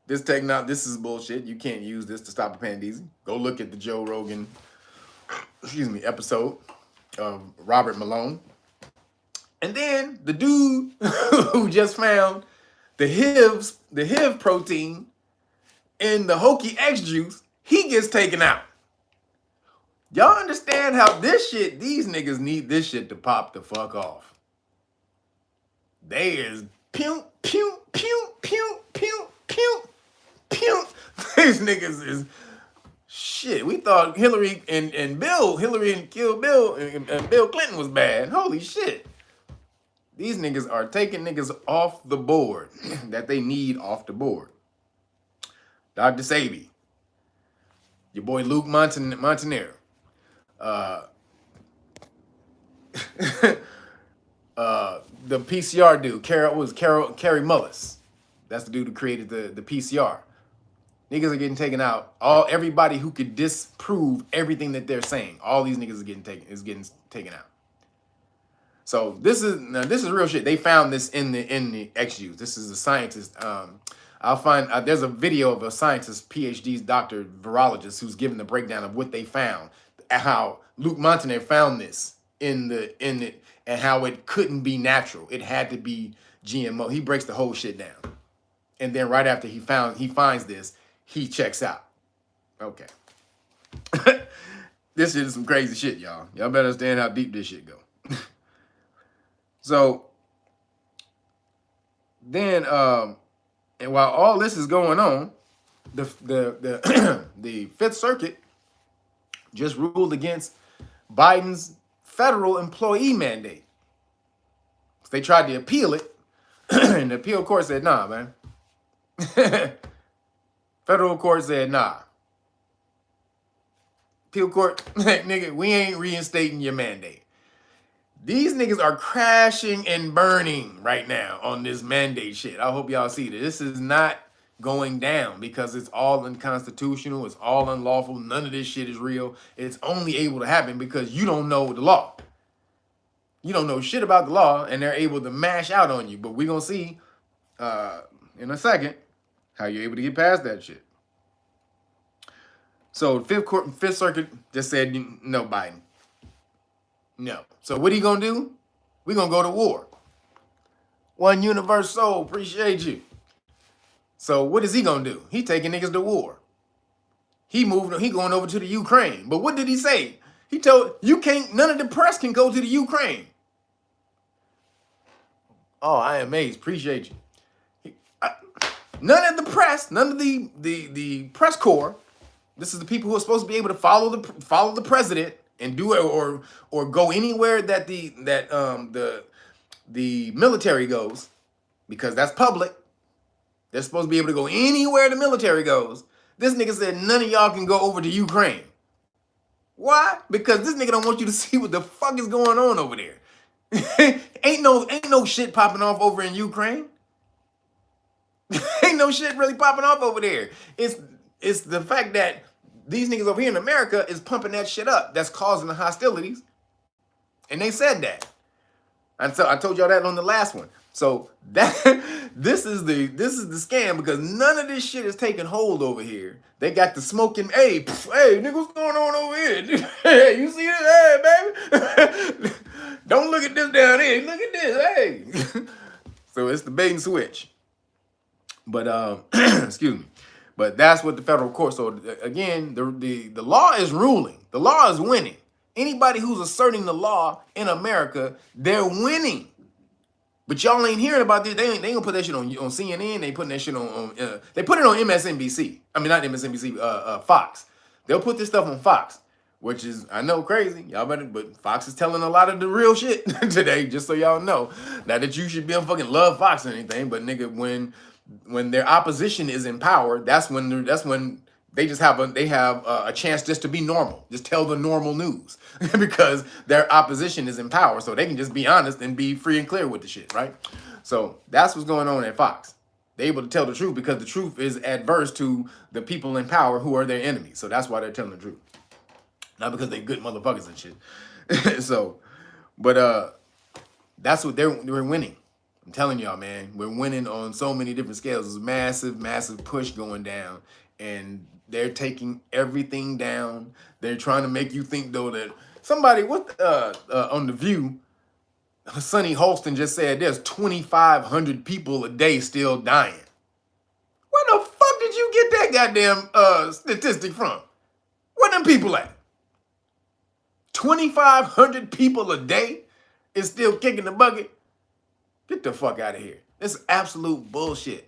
this is bullshit. You can't use this to stop a Pandeezy. Go look at the Joe Rogan episode of Robert Malone. And then the dude who just found the HIV protein in the Hokey X juice, he gets taken out. Y'all understand how these niggas need this shit to pop the fuck off. They is pew, pew, pew, pew, pew, pew, pew. These niggas is shit. We thought Hillary and Kill Bill and Bill Clinton was bad. Holy shit. These niggas are taking niggas off the board that they need off the board. Dr. Sabi, your boy Luke Montaner, the PCR dude, Carrie Mullis. That's the dude who created the PCR. Niggas are getting taken out. Everybody who could disprove everything that they're saying, all these niggas is getting taken out. So this is real shit. They found this in the X juice. This is a scientist. I'll find there's a video of a scientist, PhD's doctor, virologist, who's giving the breakdown of what they found, how Luke Montaner found this in it, and how it couldn't be natural. It had to be GMO. He breaks the whole shit down, and then right after he finds this, he checks out. Okay, this shit is some crazy shit, y'all. Y'all better understand how deep this shit go. So then, and while all this is going on, the Fifth Circuit just ruled against Biden's federal employee mandate. They tried to appeal it, and the appeal court said, nah, man. Federal court said, nah. Appeal court, nigga, we ain't reinstating your mandate. These niggas are crashing and burning right now on this mandate shit. I hope y'all see that. This is not going down because it's all unconstitutional. It's all unlawful. None of this shit is real. It's only able to happen because you don't know the law. You don't know shit about the law, and they're able to mash out on you. But we're going to see in a second how you're able to get past that shit. So Fifth Circuit just said, no, Biden. No. So what are you going to do? We're going to go to war. One universe soul, appreciate you. So what is he going to do? He taking niggas to war. he going over to the Ukraine. But what did he say? He told none of the press can go to the Ukraine. Oh, I am amazed. Appreciate you. None of the press, none of the press corps. This is the people who are supposed to be able to follow the president and do it or go anywhere that the military goes, because that's public. They're supposed to be able to go anywhere the military goes. This nigga said none of y'all can go over to Ukraine. Why? Because this nigga don't want you to see what the fuck is going on over there. ain't no shit popping off over in Ukraine. Ain't no shit really popping off over there. It's the fact that these niggas over here in America is pumping that shit up that's causing the hostilities. And they said that. I told y'all that on the last one. So that this is the scam, because none of this shit is taking hold over here. They got the smoking, hey, nigga, what's going on over here? Hey, you see this? Hey, baby. Don't look at this down here. Look at this, hey. So it's the bait and switch. But excuse me. But that's what the federal court. So again, the law is ruling. The law is winning. Anybody who's asserting the law in America, they're winning. But y'all ain't hearing about this. They ain't gonna put that shit on CNN. They putting that shit on they put it on MSNBC. I mean, not MSNBC, Fox. They'll put this stuff on Fox, which is, I know, crazy. Y'all better, but Fox is telling a lot of the real shit today, just so y'all know. Not that you should be on fucking love Fox or anything, but nigga, when their opposition is in power, that's when they just have a chance just to be normal, just tell the normal news because their opposition is in power, so they can just be honest and be free and clear with the shit, right? So that's what's going on at Fox. They're able to tell the truth because the truth is adverse to the people in power who are their enemies. So that's why they're telling the truth, not because they good motherfuckers and shit. So, but that's what we're winning. I'm telling y'all, man, we're winning on so many different scales. There's a massive, massive push going down, and they're taking everything down. They're trying to make you think, though, that somebody on The View, Sonny Holston just said there's 2,500 people a day still dying. Where the fuck did you get that goddamn statistic from? Where them people at? 2,500 people a day is still kicking the bucket? Get the fuck out of here. It's absolute bullshit.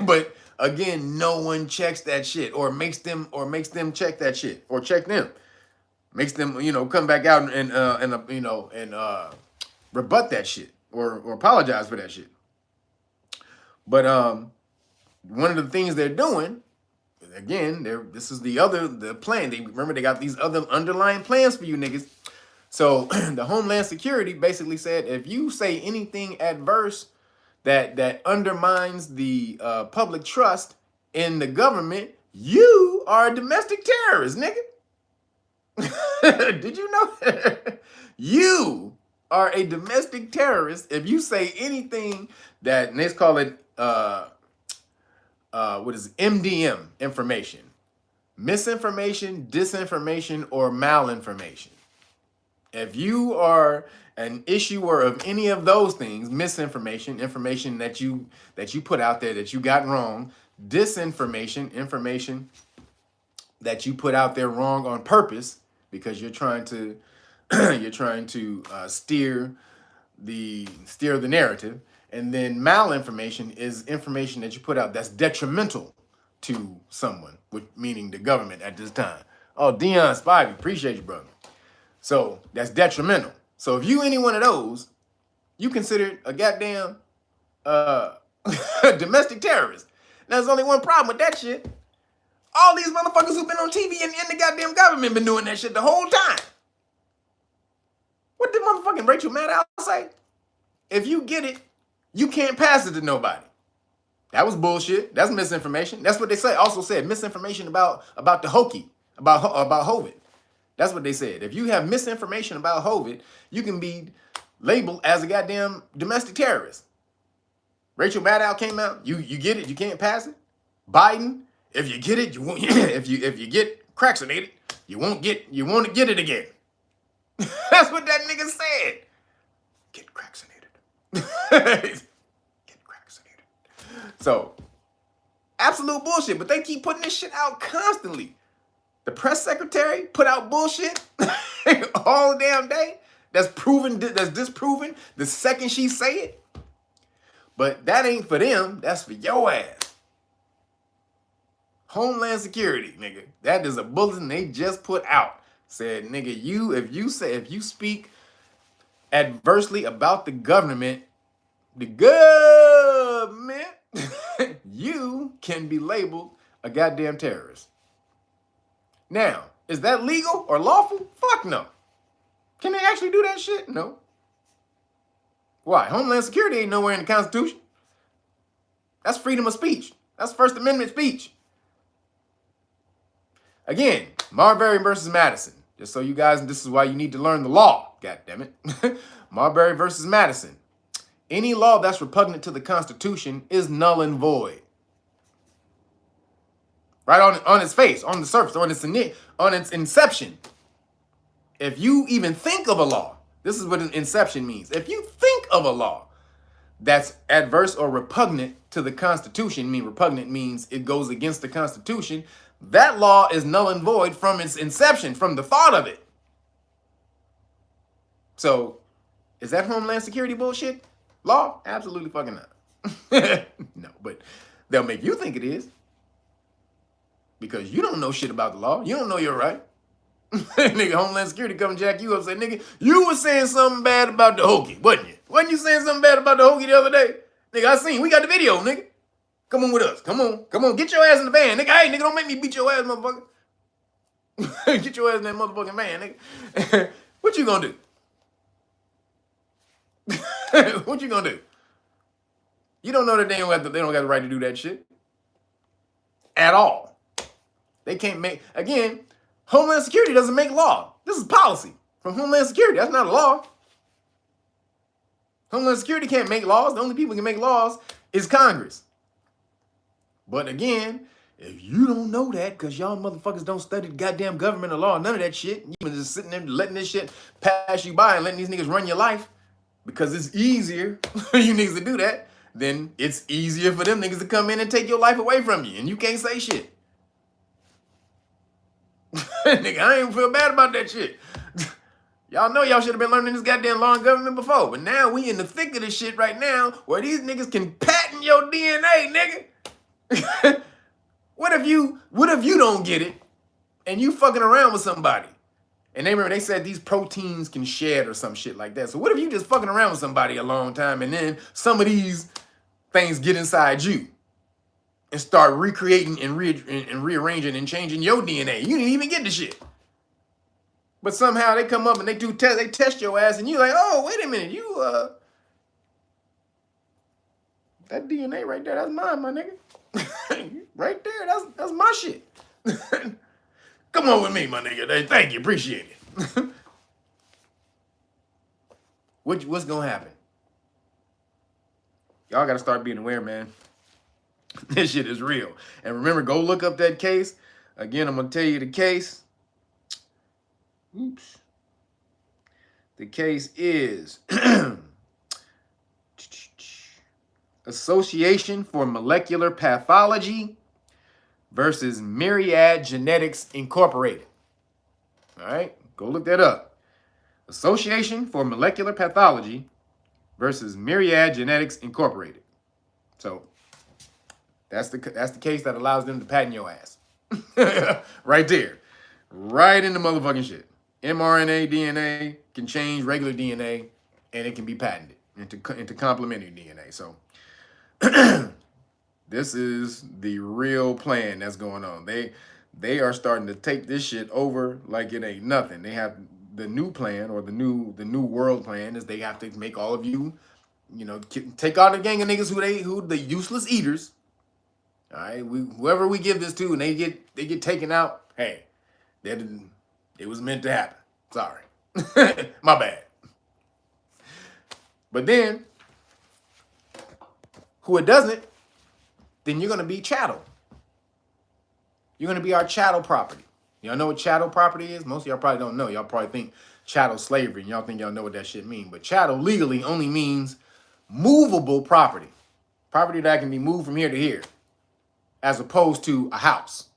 But again, no one checks that shit or makes them check that shit or check them. Makes them, come back out and rebut that shit or apologize for that shit. But one of the things they're doing, again, this is the plan. They got these other underlying plans for you niggas. So the Homeland Security basically said, if you say anything adverse that undermines the public trust in the government, you are a domestic terrorist, nigga. Did you know that? You are a domestic terrorist if you say anything that, and they call it, MDM information. Misinformation, disinformation, or malinformation. If you are an issuer of any of those things, misinformation, information that you put out there that you got wrong, disinformation, information that you put out there wrong on purpose because you're trying to steer the narrative, and then malinformation is information that you put out that's detrimental to someone, meaning the government at this time. Oh, Dion Spivey, appreciate you, brother. So that's detrimental. So if you any one of those, you considered a goddamn domestic terrorist. Now, there's only one problem with that shit. All these motherfuckers who've been on TV and the goddamn government been doing that shit the whole time. What did motherfucking Rachel Maddow say? If you get it, you can't pass it to nobody. That was bullshit. That's misinformation. That's what they say. Also said misinformation about the Hokey, about COVID. That's what they said. If you have misinformation about COVID, you can be labeled as a goddamn domestic terrorist. Rachel Maddow came out. You get it. You can't pass it. Biden, if you get it, you won't. If you get craxinated, you won't get it again. That's what that nigga said. Get craxinated. Get craxinated. So Absolute bullshit. But they keep putting this shit out constantly. The press secretary put out bullshit all the damn day. That's proven, that's disproven the second she say it. But that ain't for them. That's for your ass. Homeland Security, nigga. That is a bulletin they just put out. Said, nigga, if you speak adversely about the government, you can be labeled a goddamn terrorist. Now, is that legal or lawful? Fuck no. Can they actually do that shit? No. Why? Homeland Security ain't nowhere in the Constitution. That's freedom of speech. That's First Amendment speech. Again, Marbury versus Madison. Just so you guys, this is why you need to learn the law. God damn it. Marbury versus Madison. Any law that's repugnant to the Constitution is null and void. Right on its face, on the surface, on its inception. If you even think of a law, this is what an inception means. If you think of a law that's adverse or repugnant to the Constitution, repugnant means it goes against the Constitution, that law is null and void from its inception, from the thought of it. So, is that Homeland Security bullshit? Law? Absolutely fucking not. No, but they'll make you think it is. Because you don't know shit about the law. You don't know you're right. Nigga, Homeland Security come and jack you up and say, nigga, you were saying something bad about the Hokey, wasn't you? Wasn't you saying something bad about the Hokey the other day? Nigga, I seen, we got the video, nigga. Come on with us. Come on. Get your ass in the van, nigga. Hey, nigga, don't make me beat your ass, motherfucker. Get your ass in that motherfucking van, nigga. What you gonna do? What you gonna do? You don't know that they don't got the right to do that shit. At all. They can't make, again, Homeland Security doesn't make law. This is policy from Homeland Security. That's not a law. Homeland Security can't make laws. The only people who can make laws is Congress. But again, if you don't know that, because y'all motherfuckers don't study the goddamn government or law, none of that shit, you been just sitting there letting this shit pass you by and letting these niggas run your life because it's easier for you niggas to do that, then it's easier for them niggas to come in and take your life away from you, and you can't say shit. Nigga, I ain't feel bad about that shit. Y'all know y'all should have been learning this goddamn law and government before, but now we in the thick of this shit right now where these niggas can patent your DNA, nigga. What if you don't get it and you fucking around with somebody? And they said these proteins can shed or some shit like that. So what if you just fucking around with somebody a long time and then some of these things get inside you and start recreating and rearranging and changing your DNA? You didn't even get the shit. But somehow they come up and they test your ass and you like, oh, wait a minute, you that DNA right there, that's mine, my nigga. Right there, that's my shit. Come on with me, my nigga. Thank you, appreciate it. What's gonna happen? Y'all gotta start being aware, man. This shit is real. And remember, go look up that case. Again, I'm gonna tell you the case. Oops. The case is Association for Molecular Pathology versus Myriad Genetics Incorporated. All right, go look that up. Association for Molecular Pathology versus Myriad Genetics Incorporated. So that's the case that allows them to patent your ass. Right there. Right in the motherfucking shit. mRNA DNA can change regular DNA and it can be patented into complementary DNA. So this is the real plan that's going on. They are starting to take this shit over like it ain't nothing. They have the new plan, or the new world plan, is they have to make all of you, take out the gang of niggas who the useless eaters. All right, whoever we give this to and they get taken out, hey, it was meant to happen. Sorry. My bad. But then who it doesn't, then you're going to be chattel. You're going to be our chattel property. Y'all know what chattel property is? Most of y'all probably don't know. Y'all probably think chattel slavery, and y'all think y'all know what that shit means. But chattel legally only means movable property. Property that can be moved from here to here. as opposed to a house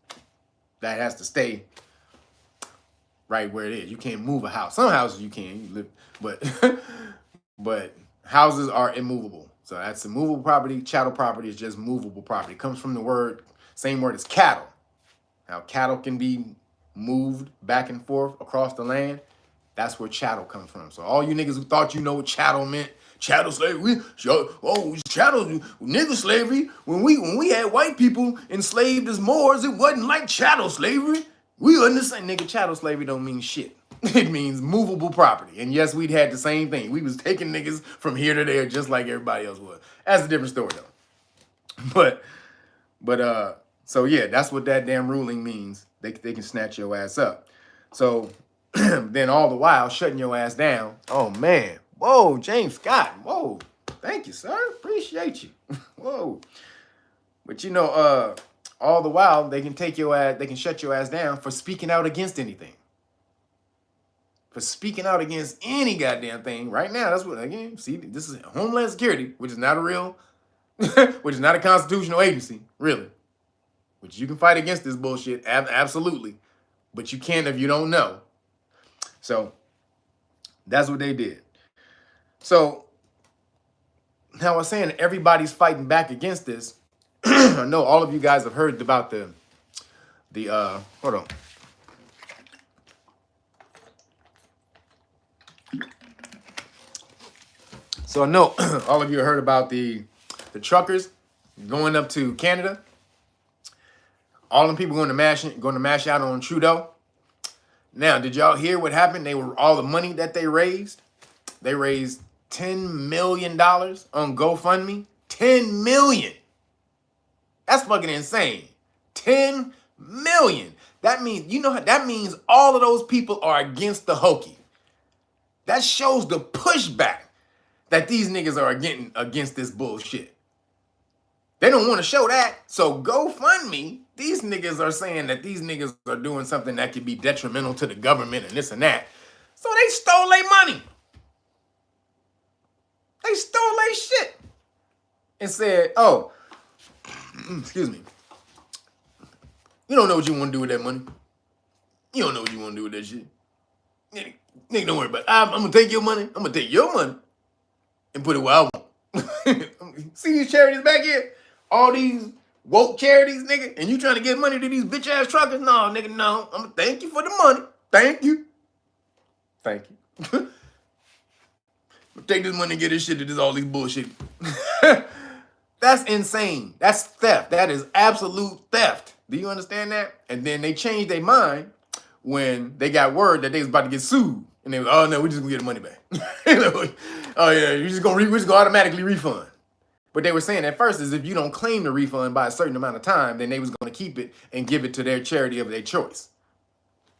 that has to stay right where it is. You can't move a house. Some houses you can, you live, but but houses are immovable. So that's immovable property. Chattel property is just movable property. It comes from the word, same word as cattle. How cattle can be moved back and forth across the land. That's where chattel comes from. So all you niggas who thought you know what chattel meant, chattel slavery, chattel nigger slavery. When we had white people enslaved as Moors, it wasn't like chattel slavery. We understand, nigga, chattel slavery don't mean shit. It means movable property. And yes, we'd had the same thing. We was taking niggas from here to there just like everybody else was. That's a different story though. But so yeah, that's what that damn ruling means. They can snatch your ass up. So then all the while shutting your ass down. Oh man. Whoa, James Scott. Whoa. Thank you, sir. Appreciate you. Whoa. But you know, all the while they can take your ass, they can shut your ass down for speaking out against anything. For speaking out against any goddamn thing. Right now, that's what, again, see, this is Homeland Security, which is not a real, which is not a constitutional agency, really. Which you can fight against this bullshit, absolutely. But you can't if you don't know. So that's what they did. So now I was saying everybody's fighting back against this. I know all of you guys have heard about the hold on. So I know all of you heard about the truckers going up to Canada. All them people going to mash out on Trudeau. Now, did y'all hear what happened? All the money that they raised. They raised $10 million on GoFundMe. 10 million. That's fucking insane. 10 million. That means, you know, that means all of those people are against the Hokey. That shows the pushback that these niggas are getting against this bullshit. They don't want to show that. So GoFundMe, these niggas are saying that these niggas are doing something that could be detrimental to the government and this and that. So they stole their money. They stole their shit. And said, oh, excuse me. You don't know what you want to do with that money. You don't know what you want to do with that shit. Nigga, don't worry about it. I'm going to take your money. I'm going to take your money and put it where I want. See these charities back here? All these woke charities, nigga, and you trying to give money to these bitch-ass truckers? No, nigga, no. I'm going to thank you for the money. Thank you. Thank you. Take this money and get this shit to this all these bullshit. That's insane. That's theft. That is absolute theft. Do you understand that? And then they changed their mind when they got word that they was about to get sued. And they was, oh no, we just gonna get the money back. Oh yeah, we're just gonna automatically refund. But they were saying at first is if you don't claim the refund by a certain amount of time, then they was gonna keep it and give it to their charity of their choice.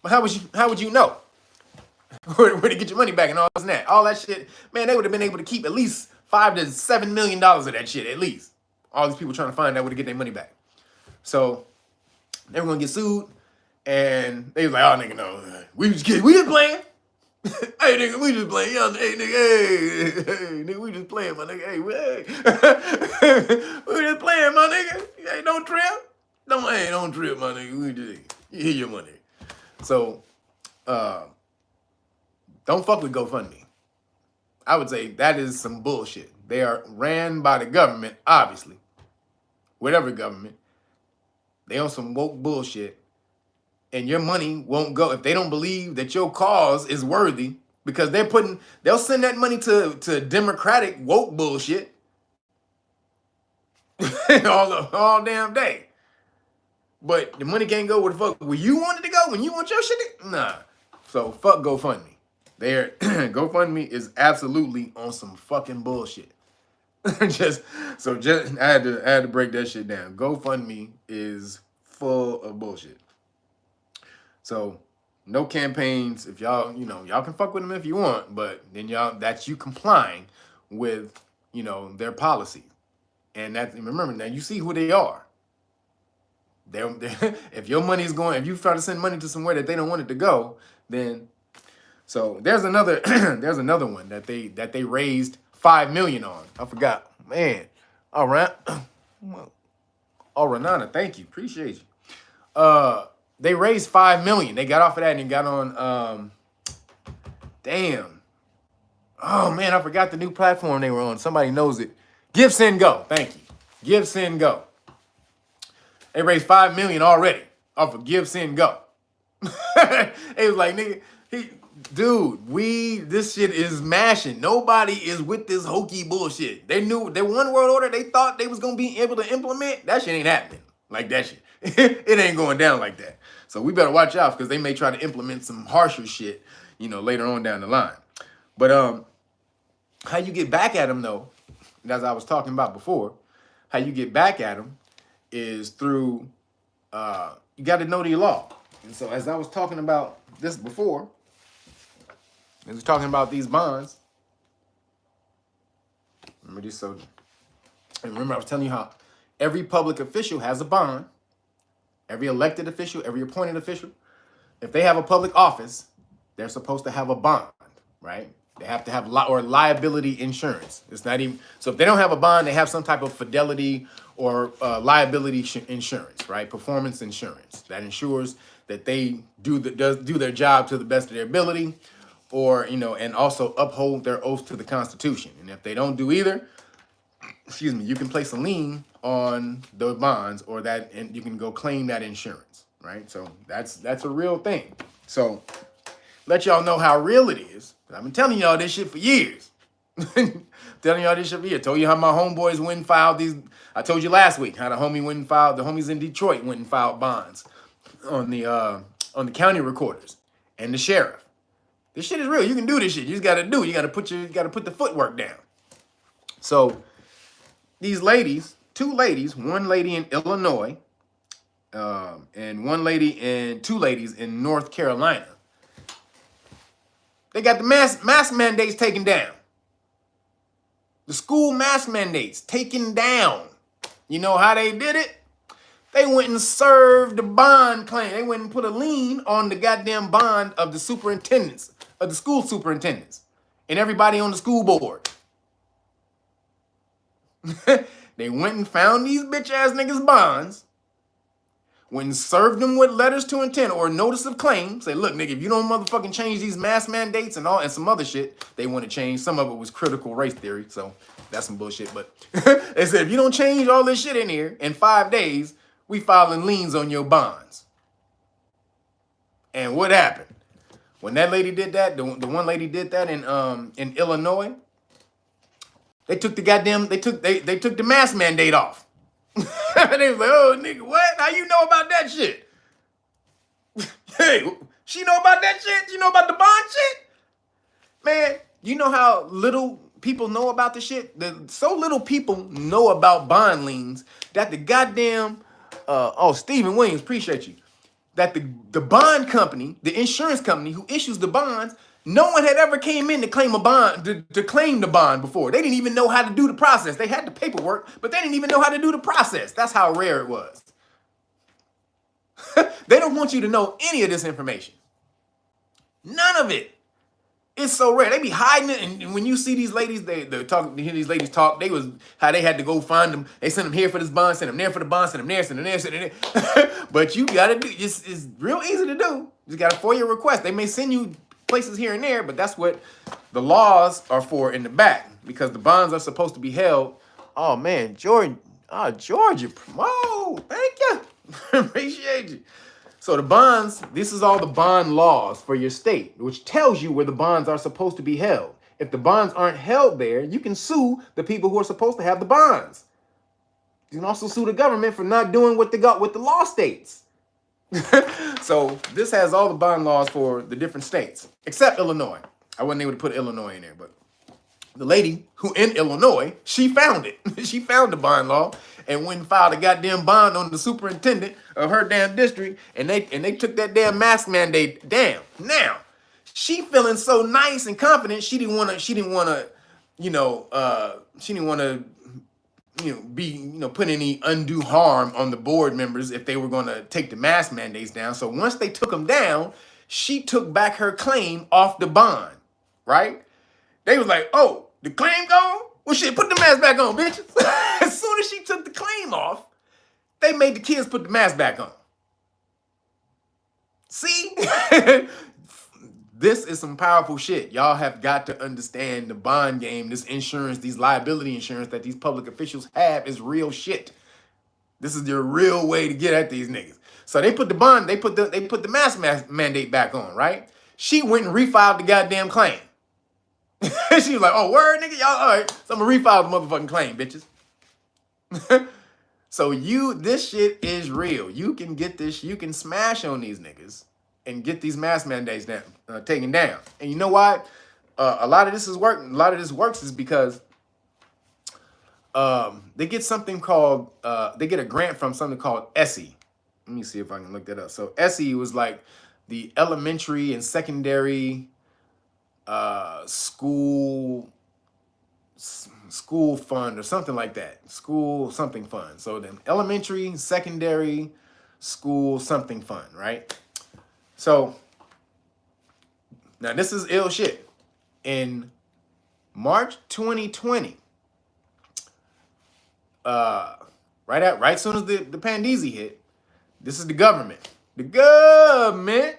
But how would you know where to get your money back and all this and that? All that shit, man, they would have been able to keep at least $5 to $7 million of that shit, at least. All these people trying to find out where to get their money back. So they were gonna get sued, and they was like, oh nigga, no, we just playing. Hey nigga, we just playing. Yo, hey nigga, hey nigga, we just playing, my nigga. Hey, we just playing, my nigga. Hey, don't trip. Don't trip, my nigga. We just hear your money. So don't fuck with GoFundMe. I would say that is some bullshit. They are ran by the government, obviously. Whatever government. They on some woke bullshit. And your money won't go if they don't believe that your cause is worthy, because they'll send that money to Democratic woke bullshit all damn day. But the money can't go where the fuck where you want it to go when you want your shit to, nah. So fuck GoFundMe. GoFundMe is absolutely on some fucking bullshit. I had to break that shit down. GoFundMe is full of bullshit. So no campaigns. If y'all can fuck with them if you want, but then that's you complying with, their policy. And remember now, you see who they are. If your money is going, if you try to send money to somewhere that they don't want it to go, then so there's another one that they raised $5 million on. I forgot, man. All right. Oh, Renana, thank you. Appreciate you. They raised $5 million. They got off of that and got on, damn. Oh, man, I forgot the new platform they were on. Somebody knows it. Give, Send, Go. Thank you. Give, Send, Go. They raised $5 million already off of Give, Send, Go. It was like, nigga, dude, this shit is mashing. Nobody is with this hokey bullshit. They knew their one world order they thought they was gonna be able to implement. That shit ain't happening like that shit. It ain't going down like that. So we better watch out because they may try to implement some harsher shit, later on down the line. But how you get back at them though, as I was talking about before, how you get back at them is through you got to know the law. And so as I was talking about this before, as we're talking about these bonds, remember I was telling you how every public official has a bond, every elected official, every appointed official. If they have a public office, they're supposed to have a bond, right? They have to have liability insurance. It's not even, so if they don't have a bond, they have some type of fidelity or liability insurance, right? Performance insurance that ensures that they do their job to the best of their ability, or and also uphold their oath to the Constitution. And if they don't do either, you can place a lien on the bonds, or that, and you can go claim that insurance, right? So that's a real thing. So let y'all know how real it is. I've been telling y'all this shit for years. Telling y'all this shit for years. Told you how my homeboys went and filed these. I told you last week how the homies in Detroit went and filed bonds on the county recorders and the sheriff. This shit is real. You can do this shit. You just gotta do it. You gotta put the footwork down. So these ladies, two ladies, one lady in Illinois, and two ladies in North Carolina. They got the mask mandates taken down. The school mask mandates taken down. You know how they did it? They went and served the bond claim. They went and put a lien on the goddamn bond of the superintendents, of the school superintendents, and everybody on the school board. They went and found these bitch ass niggas bonds, went and served them with letters to intent or notice of claim. Say, look, nigga, if you don't motherfucking change these mask mandates and some other shit they want to change. Some of it was critical race theory, so that's some bullshit. But they said, if you don't change all this shit in here in 5 days, we filing liens on your bonds. And what happened? When that lady did that, the one lady did that in Illinois, they took the mask mandate off. They was like, oh, nigga, what? How you know about that shit? Hey, she know about that shit? You know about the bond shit? Man, you know how little people know about the shit? So little people know about bond liens that the goddamn, Stephen Williams, appreciate you, that the bond company, the insurance company who issues the bonds, no one had ever came in to claim a bond, to claim the bond before. They didn't even know how to do the process. They had the paperwork, but they didn't even know how to do the process. That's how rare it was. They don't want you to know any of this information. None of it. It's so rare. They be hiding it, and when you see these ladies, they talk. You hear these ladies talk. They was how they had to go find them. They sent them here for this bond, send them there for the bond, send them there, send them there, send them there. But you gotta do. It's real easy to do. You just got a FOIA request. They may send you places here and there, but that's what the laws are for in the back, because the bonds are supposed to be held. Oh man, Georgia. Whoa, thank you. Appreciate you. So the bonds, this is all the bond laws for your state, which tells you where the bonds are supposed to be held. If the bonds aren't held there, you can sue the people who are supposed to have the bonds. You can also sue the government for not doing what they got with the law states. So this has all the bond laws for the different states, except Illinois. I wasn't able to put Illinois in there, but the lady who in Illinois, she found it. She found the bond law and went and filed a goddamn bond on the superintendent of her damn district, and they took that damn mask mandate down. Now, she feeling so nice and confident, she didn't want to put any undue harm on the board members if they were going to take the mask mandates down. So once they took them down, she took back her claim off the bond, right? They was like, oh, the claim gone? Well, shit, put the mask back on, bitches. As soon as she took the claim off, They made the kids put the mask back on. See? This is some powerful shit. Y'all have got to understand the bond game, this insurance, these liability insurance that these public officials have is real shit. This is your real way to get at these niggas. So they put the bond, they put the mask mandate back on, right? She went and refiled the goddamn claim. She was like, oh, word, nigga, y'all, all right. So I'm gonna refile the motherfucking claim, bitches. So this shit is real. You can get this, you can smash on these niggas and get these mask mandates down, taken down. And you know why? A lot of this works is because they get something called, they get a grant from something called ESSE. Let me see if I can look that up. So ESSE was like the elementary and secondary school fund or something like that. School something fund. So the elementary, secondary, school something fund, right? So now this is ill shit. In March 2020, right soon as the Pandeezy hit, this is the government. The government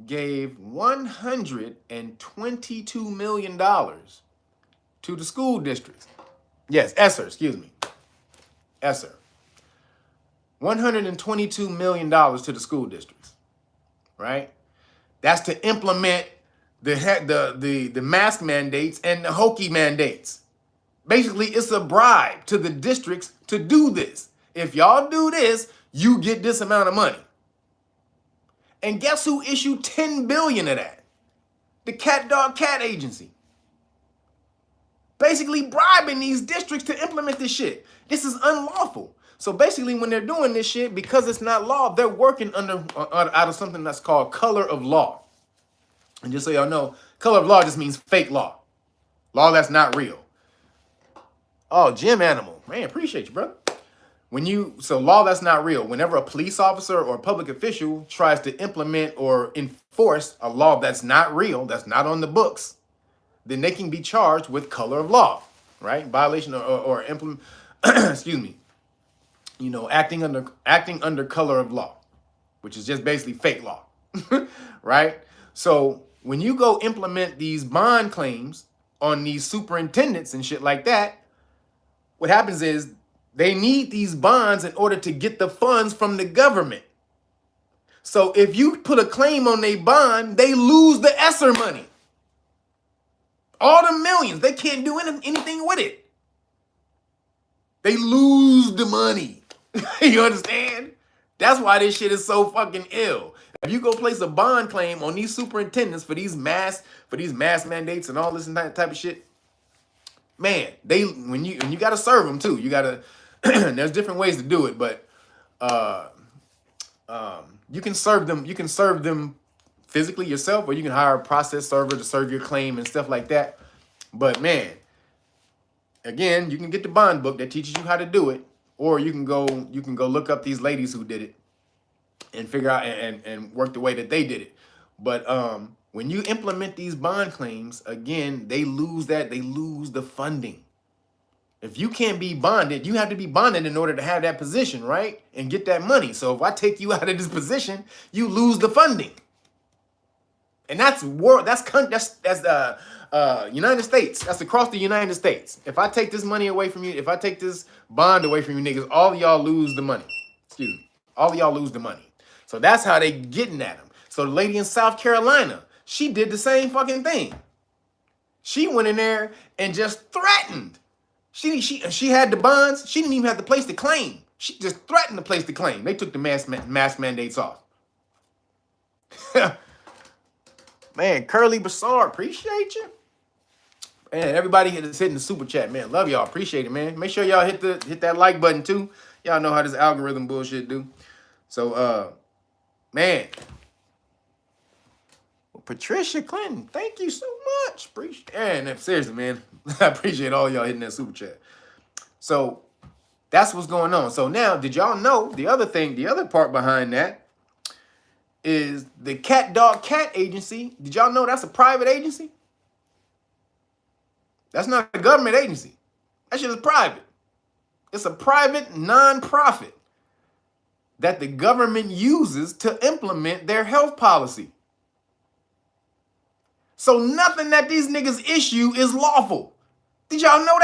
gave $122 million to the school districts. Yes, ESSER, excuse me. ESSER. $122 million to the school districts, right? That's to implement the mask mandates and the Hokey mandates. Basically, it's a bribe to the districts to do this. If y'all do this, you get this amount of money. And guess who issued $10 billion of that? The cat agency. Basically bribing these districts to implement this shit. This is unlawful. So basically when they're doing this shit, because it's not law, they're working out of something that's called color of law. And just so y'all know, color of law just means fake law. Law that's not real. Oh, Gym Animal. Man, appreciate you, brother. So law that's not real. Whenever a police officer or a public official tries to implement or enforce a law that's not real, that's not on the books, then they can be charged with color of law, right? Violation or implement, excuse me, acting under color of law, which is just basically fake law, right? So when you go implement these bond claims on these superintendents and shit like that, what happens is they need these bonds in order to get the funds from the government. So if you put a claim on their bond, they lose the ESSER money. All the millions, they can't do anything with it. They lose the money. You understand? That's why this shit is so fucking ill. If you go place a bond claim on these superintendents for these mask mandates and all this and that type of shit, man, when you gotta serve them too. You gotta. There's different ways to do it, but you can serve them. You can serve them physically yourself, or you can hire a process server to serve your claim and stuff like that. But man, again, you can get the bond book that teaches you how to do it, or you can go look up these ladies who did it and figure out and work the way that they did it. But when you implement these bond claims, again, they lose the funding. If you can't be bonded, you have to be bonded in order to have that position, right? And get that money. So if I take you out of this position, you lose the funding. And that's United States. That's across the United States. If I take this money away from you, if I take this bond away from you niggas, all of y'all lose the money. Excuse me. All of y'all lose the money. So that's how they getting at them. So the lady in South Carolina, she did the same fucking thing. She went in there and just threatened. She had the bonds. She didn't even have the place to claim. She just threatened the place to claim. They took the mask mandates off. Man, Curly Bassard, appreciate you. Man, everybody is hitting the super chat, man. Love y'all. Appreciate it, man. Make sure y'all hit that like button too. Y'all know how this algorithm bullshit do. So man. Patricia Clinton, thank you so much. Appreciate, and seriously, man, I appreciate all y'all hitting that super chat. So that's what's going on. So now, did y'all know the other part behind that is the cat agency? Did y'all know that's a private agency? That's not a government agency. That shit is private. It's a private non-profit. that the government uses to implement their health policy. So nothing that these niggas issue is lawful. Did y'all know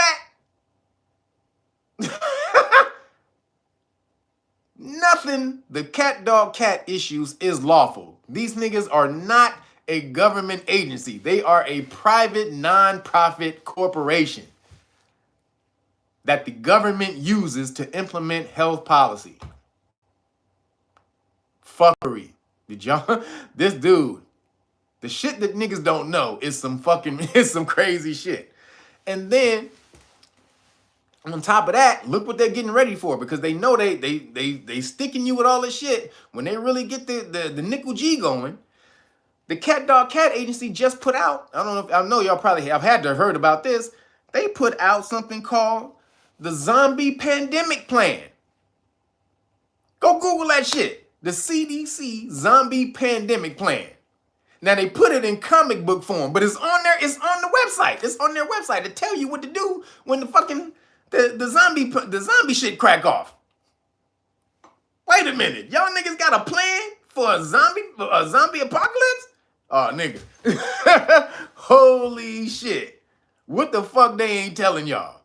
that? Nothing the cat issues is lawful. These niggas are not a government agency. They are a private non-profit corporation that the government uses to implement health policy. Fuckery. Did y'all? This dude, the shit that niggas don't know is some crazy shit. And then on top of that, look what they're getting ready for, because they know they sticking you with all this shit. When they really get the nickel G going, the cat agency just put out, I know y'all probably have had to have heard about this. They put out something called the Zombie Pandemic Plan. Go Google that shit. The CDC Zombie Pandemic Plan. Now they put it in comic book form, but it's on there. It's on the website. It's on their website to tell you what to do when the fucking the zombie shit crack off. Wait a minute, y'all niggas got a plan for a zombie apocalypse? Oh nigga, holy shit! What the fuck they ain't telling y'all?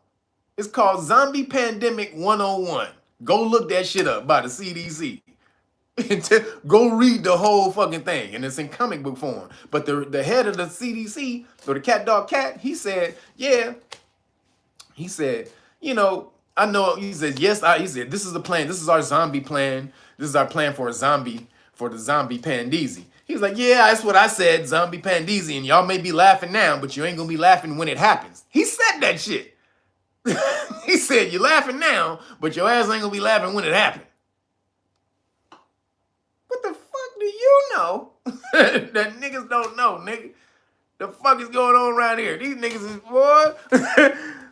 It's called Zombie Pandemic 101. Go look that shit up by the CDC. Go read the whole fucking thing, and it's in comic book form. But the head of the CDC, or the cat, he said, yeah. He said, you know, I know. He said, yes. He said, this is the plan. This is our zombie plan. This is our plan for the zombie pandeezy. He was like, yeah, that's what I said, zombie pandeezy, and y'all may be laughing now, but you ain't gonna be laughing when it happens. He said that shit. He said, you're laughing now, but your ass ain't gonna be laughing when it happens. What the fuck do you know that niggas don't know, nigga? The fuck is going on around here? These niggas is, boy.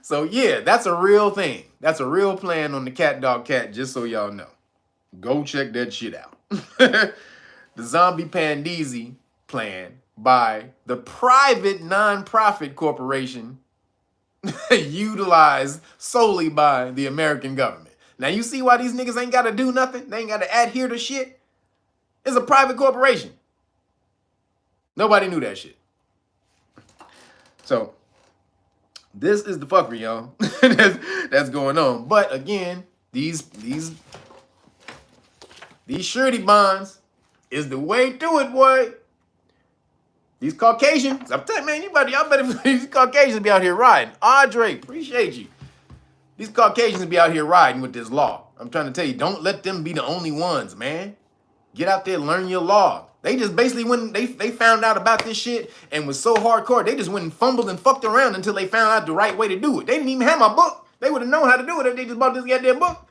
So yeah, that's a real thing. That's a real plan on the cat, just so y'all know. Go check that shit out. The Zombie Pandeezy plan by the private non-profit corporation utilized solely by the American government. Now you see why these niggas ain't got to do nothing? They ain't got to adhere to shit? It's a private corporation. Nobody knew that shit. So this is the fuckery, y'all. that's going on. But again, these surety bonds is the way to it, boy. These Caucasians, I'm telling you, man, y'all better, these Caucasians be out here riding. Audrey, appreciate you. These Caucasians be out here riding with this law. I'm trying to tell you, don't let them be the only ones, man. Get out there, learn your law. They just basically went, they found out about this shit and was so hardcore, they just went and fumbled and fucked around until they found out the right way to do it. They didn't even have my book. They would have known how to do it if they just bought this goddamn book.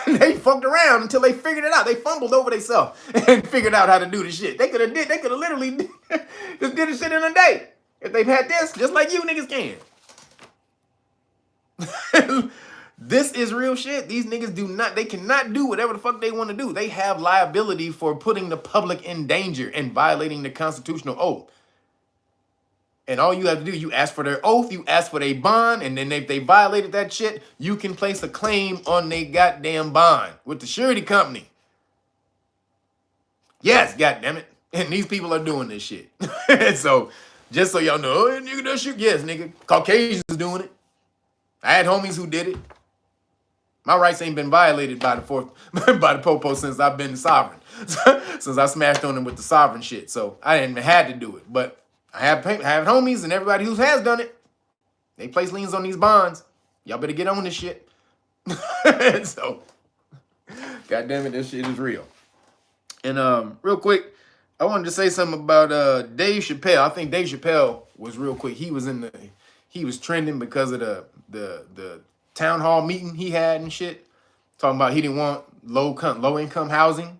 They fucked around until they figured it out. They fumbled over themselves and figured out how to do the shit. They could have literally just did the shit in a day. If they've had this, just like you niggas can. This is real shit. These niggas they cannot do whatever the fuck they want to do. They have liability for putting the public in danger and violating the constitutional oath. And all you have to do, you ask for their oath, you ask for their bond, and then if they violated that shit, you can place a claim on their goddamn bond with the surety company. Yes, goddammit. And these people are doing this shit. So, just so y'all know, oh, nigga, that shit, yes, nigga. Caucasians is doing it. I had homies who did it. My rights ain't been violated by the popo since I've been sovereign. Since I smashed on them with the sovereign shit. So, I didn't had to do it, but I have homies and everybody who has done it. They place liens on these bonds. Y'all better get on this shit. So, goddamn it, this shit is real. And real quick, I wanted to say something about Dave Chappelle. I think Dave Chappelle was real quick. He was trending because of the town hall meeting he had and shit. Talking about he didn't want low income housing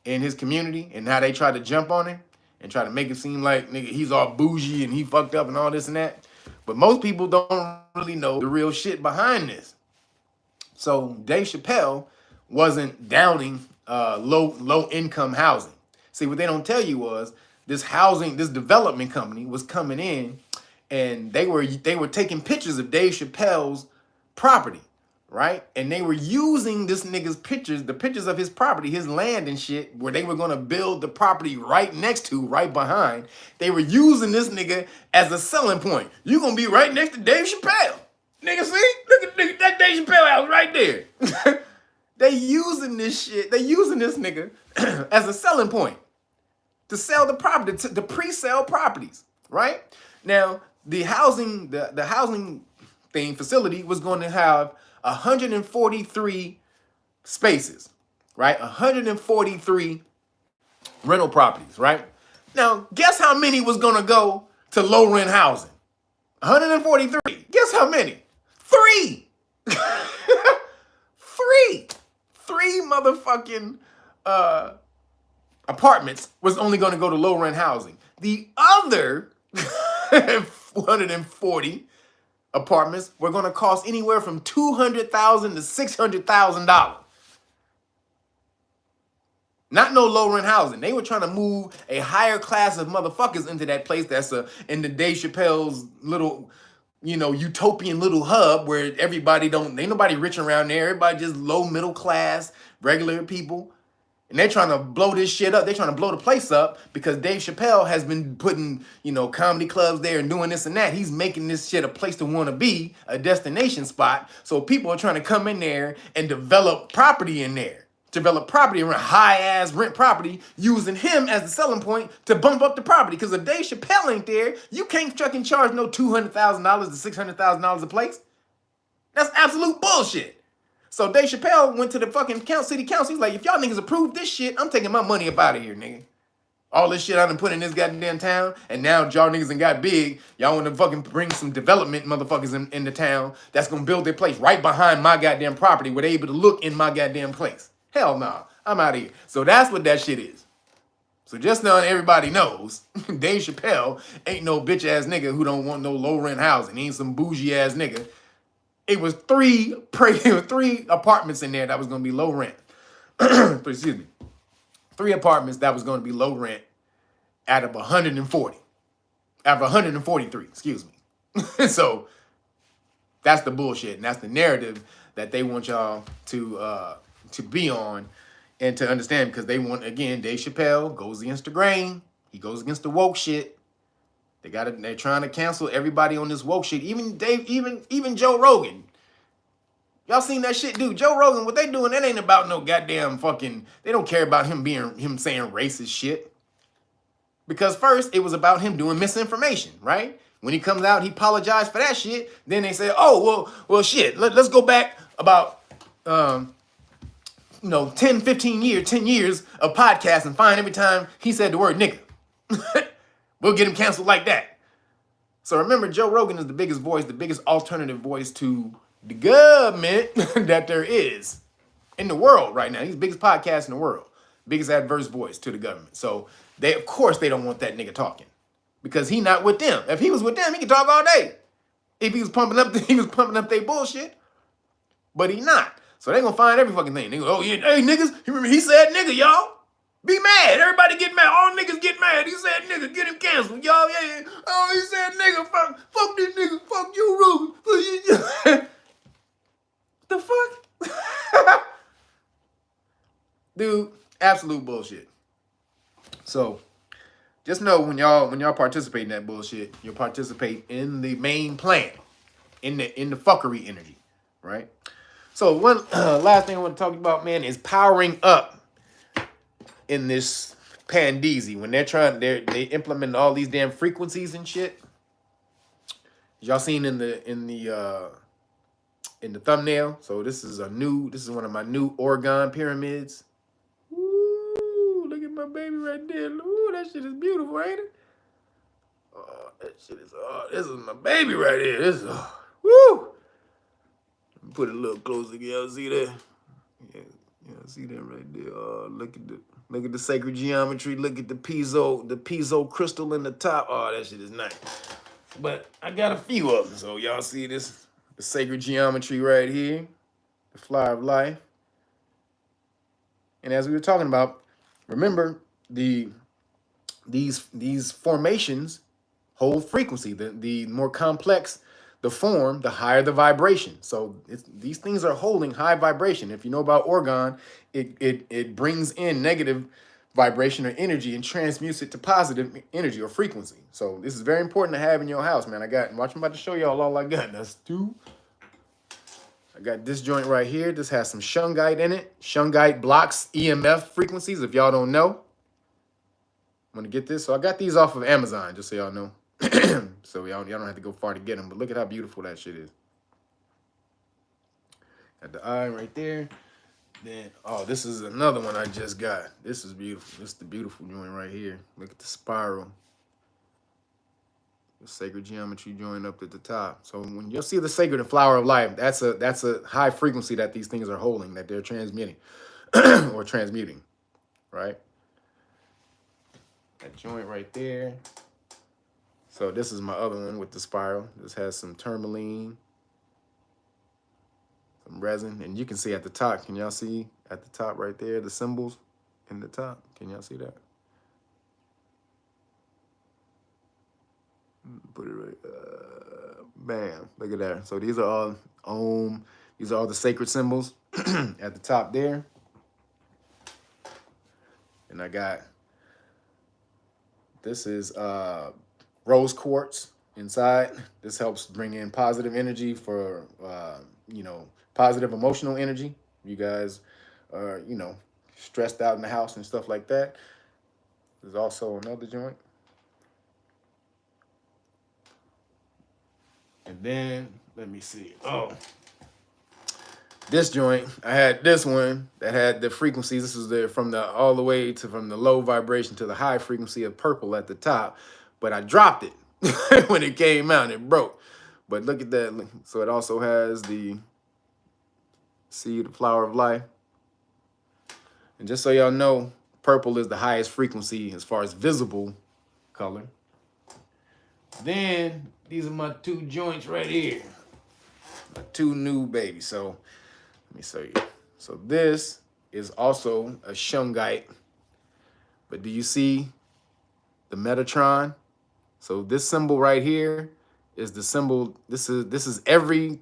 in his community and how they tried to jump on him and try to make it seem like, nigga, he's all bougie and he fucked up and all this and that. But most people don't really know the real shit behind this. So Dave Chappelle wasn't downing low income housing. See, what they don't tell you was this development company was coming in and they were taking pictures of Dave Chappelle's property, right? And they were using this nigga's pictures, the pictures of his property, his land and shit, where they were gonna build the property right next to, right behind. They were using this nigga as a selling point. You gonna be right next to Dave Chappelle. Nigga, see? Look at that Dave Chappelle house right there. They using this shit, they using this nigga as a selling point to sell the property, to pre-sell properties, right? Now, the housing thing facility was going to have 143 spaces, right? 143 rental properties, right? Now, guess how many was going to go to low rent housing? 143. Guess how many? 3. 3 motherfucking apartments was only going to go to low rent housing. The other 140 apartments were going to cost anywhere from $200,000 to $600,000. Not no low rent housing. They were trying to move a higher class of motherfuckers into that place that's in the Dave Chappelle's little, utopian little hub where ain't nobody rich around there. Everybody just low middle class, regular people. And they're trying to blow this shit up. They're trying to blow the place up because Dave Chappelle has been putting, comedy clubs there and doing this and that. He's making this shit a place to want to be, a destination spot. So people are trying to come in there and develop property in there. Develop property around high-ass rent property, using him as the selling point to bump up the property. Because if Dave Chappelle ain't there, you can't fucking charge no $200,000 to $600,000 a place. That's absolute bullshit. So Dave Chappelle went to the fucking city council. He's like, if y'all niggas approve this shit, I'm taking my money up out of here, nigga. All this shit I done put in this goddamn town, and now y'all niggas done got big. Y'all want to fucking bring some development motherfuckers in the town that's going to build their place right behind my goddamn property where they able to look in my goddamn place. Hell no, I'm out of here. So that's what that shit is. So just now everybody knows, Dave Chappelle ain't no bitch ass nigga who don't want no low rent housing. He ain't some bougie ass nigga. It was 3 apartments in there that was gonna be low rent. Excuse me. 3 apartments that was gonna be low rent out of 140. Out of 143, excuse me. So that's the bullshit, and that's the narrative that they want y'all to be on and to understand, because they want, again, Dave Chappelle goes against the grain. He goes against the woke shit. They're trying to cancel everybody on this woke shit. Even Joe Rogan. Y'all seen that shit, dude? Joe Rogan, what they doing, that ain't about no goddamn fucking, they don't care about him saying racist shit. Because first, it was about him doing misinformation, right? When he comes out, he apologized for that shit. Then they say, oh, well, shit, let's go back about 10 years of podcasts and find every time he said the word nigga. We'll get him canceled like that. So remember, Joe Rogan is the biggest voice, the biggest alternative voice to the government that there is in the world right now. He's the biggest podcast in the world, biggest adverse voice to the government. So of course they don't want that nigga talking because he not with them. If he was with them, he could talk all day. If he was pumping up their bullshit, but he not. So they gonna find every fucking thing. They go, oh yeah, hey niggas, remember he said nigga, y'all. Be mad. Everybody get mad. All niggas get mad. He said nigga, get him canceled. Y'all, yeah. Oh, he said nigga, fuck this nigga, fuck you, Ruben. The fuck? Dude, absolute bullshit. So just know when y'all participate in that bullshit, you'll participate in the main plan, in the fuckery energy, right? So one last thing I want to talk about, man, is powering up in this pandeezy. When they implement all these damn frequencies and shit. Y'all seen in the thumbnail. So this is one of my new orgone pyramids. Ooh, look at my baby right there. Ooh, that shit is beautiful, ain't it? Oh, this is my baby right here. This is woo. Put it a little closer, y'all see that? Yeah, see that right there. Look at the sacred geometry. Look at the piezo crystal in the top. Oh, that shit is nice. But I got a few of them, so y'all see this, the sacred geometry right here, the fly of life. And as we were talking about, remember these formations hold frequency. The more complex the form, the higher the vibration. So these things are holding high vibration. If you know about orgone, it brings in negative vibration or energy and transmutes it to positive energy or frequency. So this is very important to have in your house, man. I'm about to show y'all all I got. That's two. I got this joint right here. This has some shungite in it. Shungite blocks EMF frequencies, if y'all don't know. I'm gonna get this. So I got these off of Amazon, just so y'all know. So y'all don't have to go far to get them, but look at how beautiful that shit is. Got the eye right there. Then, oh, this is another one I just got. This is beautiful. This is the beautiful joint right here. Look at the spiral. The sacred geometry joint up at the top. So when you'll see the sacred and flower of life, that's a high frequency that these things are holding, that they're transmitting or transmuting, right? That joint right there. So this is my other one with the spiral. This has some tourmaline, some resin, and you can see at the top. Can y'all see at the top right there the symbols in the top? Can y'all see that? Put it right. Bam! Look at that. So these are all Om. These are all the sacred symbols at the top there. And I got this is rose quartz inside. This helps bring in positive energy for you know, positive emotional energy. You guys are, you know, stressed out in the house and stuff like that. There's also another joint. And then, let me see. Oh, this joint, I had this one that had the frequencies. This is from the all the way to from the low vibration to the high frequency of purple at the top. But I dropped it when it came out. It broke. But look at that. So it also has the seed, the flower of life. And just so y'all know, purple is the highest frequency as far as visible color. Then these are my two joints right here. My two new babies. So let me show you. So this is also a shungite. But do you see the Metatron? So this symbol right here is the symbol. This is every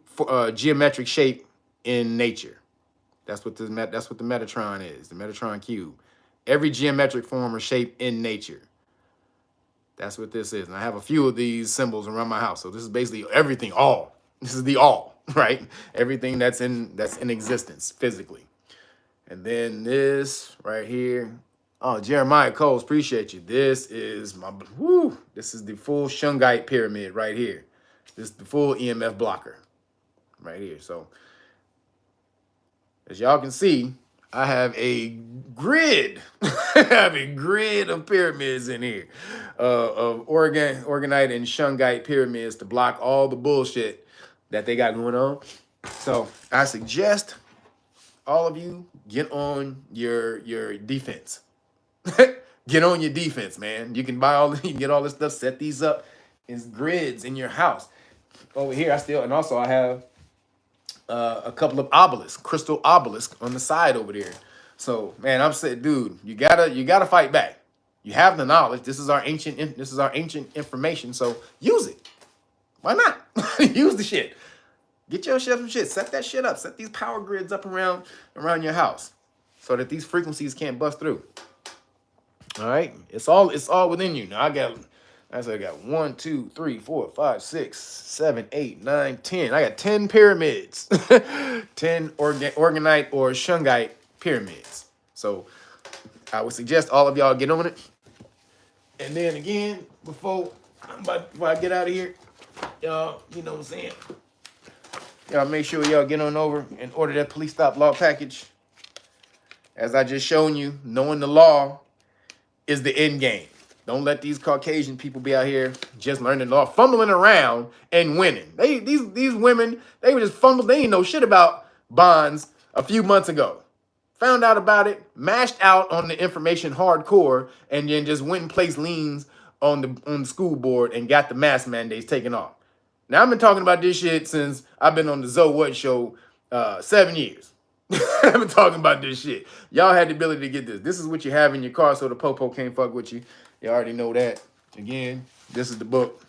geometric shape in nature. That's what the Metatron is. The Metatron cube. Every geometric form or shape in nature. That's what this is. And I have a few of these symbols around my house. So this is basically everything, all. This is the all, right? Everything that's in existence physically. And then this right here. Oh, Jeremiah Coles, appreciate you. This is my, this is the full shungite pyramid right here. This is the full EMF blocker right here. So as y'all can see, I have a grid. I have a grid of pyramids in here, of orgonite and shungite pyramids to block all the bullshit that they got going on. So I suggest all of you get on your defense. Get on your defense, man. You can you can get all this stuff, set these up as grids in your house. Over here, I have a couple of obelisks, crystal obelisks on the side over there. So, man, I'm saying, dude, you gotta fight back. You have the knowledge. This is our ancient information. So use it. Why not? Use the shit. Get yourself some shit. Set that shit up. Set these power grids up around your house so that these frequencies can't bust through. All right, it's all within you. Now I got 1, 2, 3, 4, 5, 6, 7, 8, 9, 10. I got 10 pyramids, 10 orgonite or shungite pyramids. So I would suggest all of y'all get on it. And then again, before I get out of here, y'all, you know what I'm saying? Y'all make sure y'all get on over and order that police stop law package. As I just shown you, knowing the law is the end game. Don't let these Caucasian people be out here just learning the law, fumbling around and winning. These women, they were just fumbling. They didn't know shit about bonds a few months ago. Found out about it, mashed out on the information hardcore, and then just went and placed liens on the school board and got the mask mandates taken off. Now, I've been talking about this shit since I've been on the Zoe What Show 7 years. I've been talking about this shit. Y'all had the ability to get this. This is what you have in your car so the popo can't fuck with you. You already know that. Again, this is the book.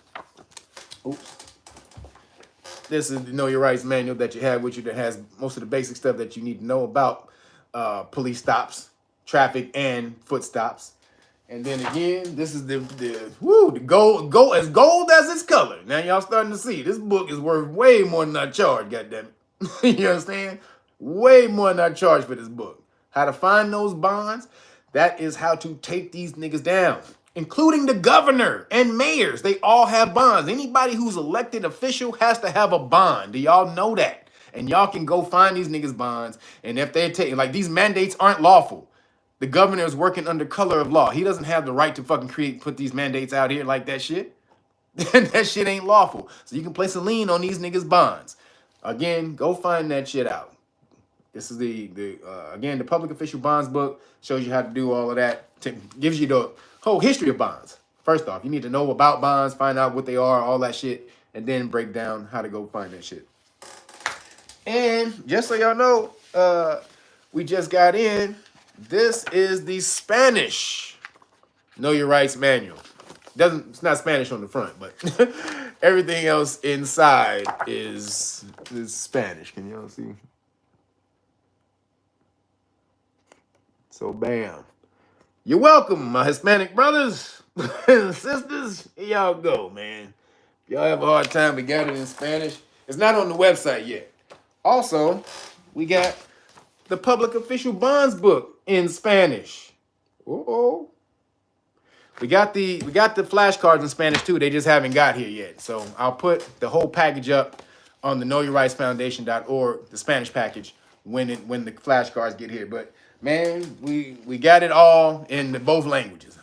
Oops. This is the Know Your Rights manual that you have with you that has most of the basic stuff that you need to know about police stops, traffic, and foot stops. And then again, this is the gold as gold as its color. Now y'all starting to see this book is worth way more than I charged, goddammit. You understand? Way more than I charged for this book. How to find those bonds. That is how to take these niggas down, including the governor and mayors. They all have bonds. Anybody who's elected official has to have a bond. Do y'all know that? And y'all can go find these niggas bonds. And if they're taking, like, these mandates aren't lawful. The governor is working under color of law. He doesn't have the right to fucking put these mandates out here like that shit. That shit ain't lawful. So you can place a lien on these niggas bonds. Again, go find that shit out. This is again, the public official bonds book shows you how to do all of that. Gives you the whole history of bonds. First off, you need to know about bonds, find out what they are, all that shit, and then break down how to go find that shit. And just so y'all know, we just got in. This is the Spanish Know Your Rights manual. It's not Spanish on the front, but everything else inside is Spanish. Can y'all see? So bam. You're welcome, my Hispanic brothers and sisters. Here y'all go, man. If y'all have a hard time with getting it in Spanish, it's not on the website yet. Also, we got the public official bonds book in Spanish. Uh-oh. We got the flashcards in Spanish too. They just haven't got here yet. So I'll put the whole package up on the knowyourrightsfoundation.org, the Spanish package, when the flashcards get here. But man, we got it all in both languages.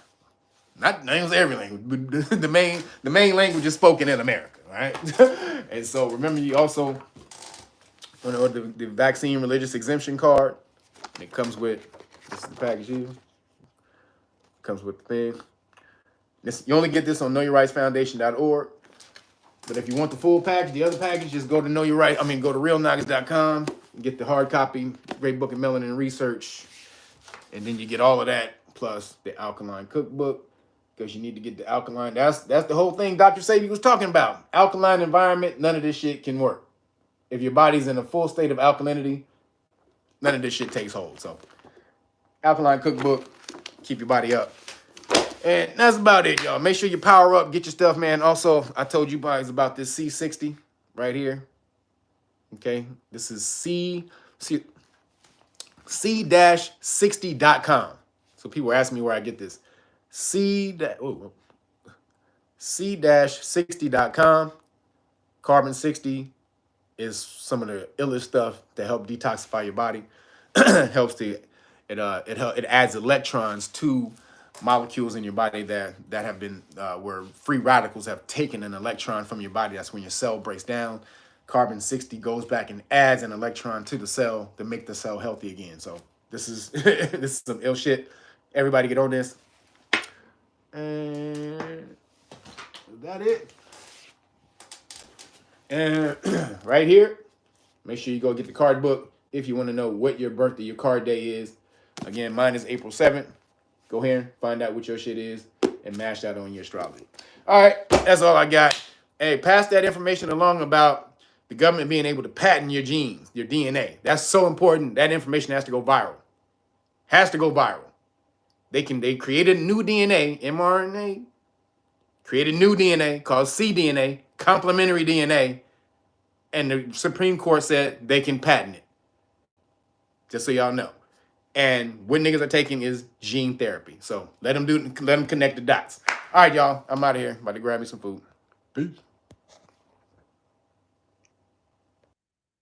Not every language, but the main language is spoken in America, right? And so remember, you also want the vaccine religious exemption card. It comes with, this is the package here. Comes with the thing. You only get this on knowyourrightsfoundation.org. But if you want the full package, the other package, just go to go to realnoggets.com, get the hard copy, Great Book of Melanin Research, and then you get all of that plus the alkaline cookbook, because you need to get the alkaline. That's the whole thing Dr. Sebi was talking about. Alkaline environment, none of this shit can work. If your body's in a full state of alkalinity, none of this shit takes hold. So, alkaline cookbook, keep your body up. And that's about it, y'all. Make sure you power up, get your stuff, man. Also, I told you guys about this C60 right here. Okay, this is C-60.com. So people ask me where I get this. C-60.com. Carbon 60 is some of the illest stuff to help detoxify your body. It adds electrons to molecules in your body that have been where free radicals have taken an electron from your body. That's when your cell breaks down. Carbon 60 goes back and adds an electron to the cell to make the cell healthy again. So this is this is some ill shit. Everybody get on this. And is that it? And right here, make sure you go get the card book if you want to know what your birthday, your card day is. Again, mine is April 7th. Go here, find out what your shit is, and mash that on your astrology. All right, that's all I got. Hey, pass that information along about the government being able to patent your genes, your DNA. That's so important. That information has to go viral. Has to go viral. They created new DNA, mRNA, created new DNA called cDNA, complementary DNA, and the Supreme Court said they can patent it. Just so y'all know. And what niggas are taking is gene therapy. So let them connect the dots. All right, y'all. I'm out of here. About to grab me some food. Peace.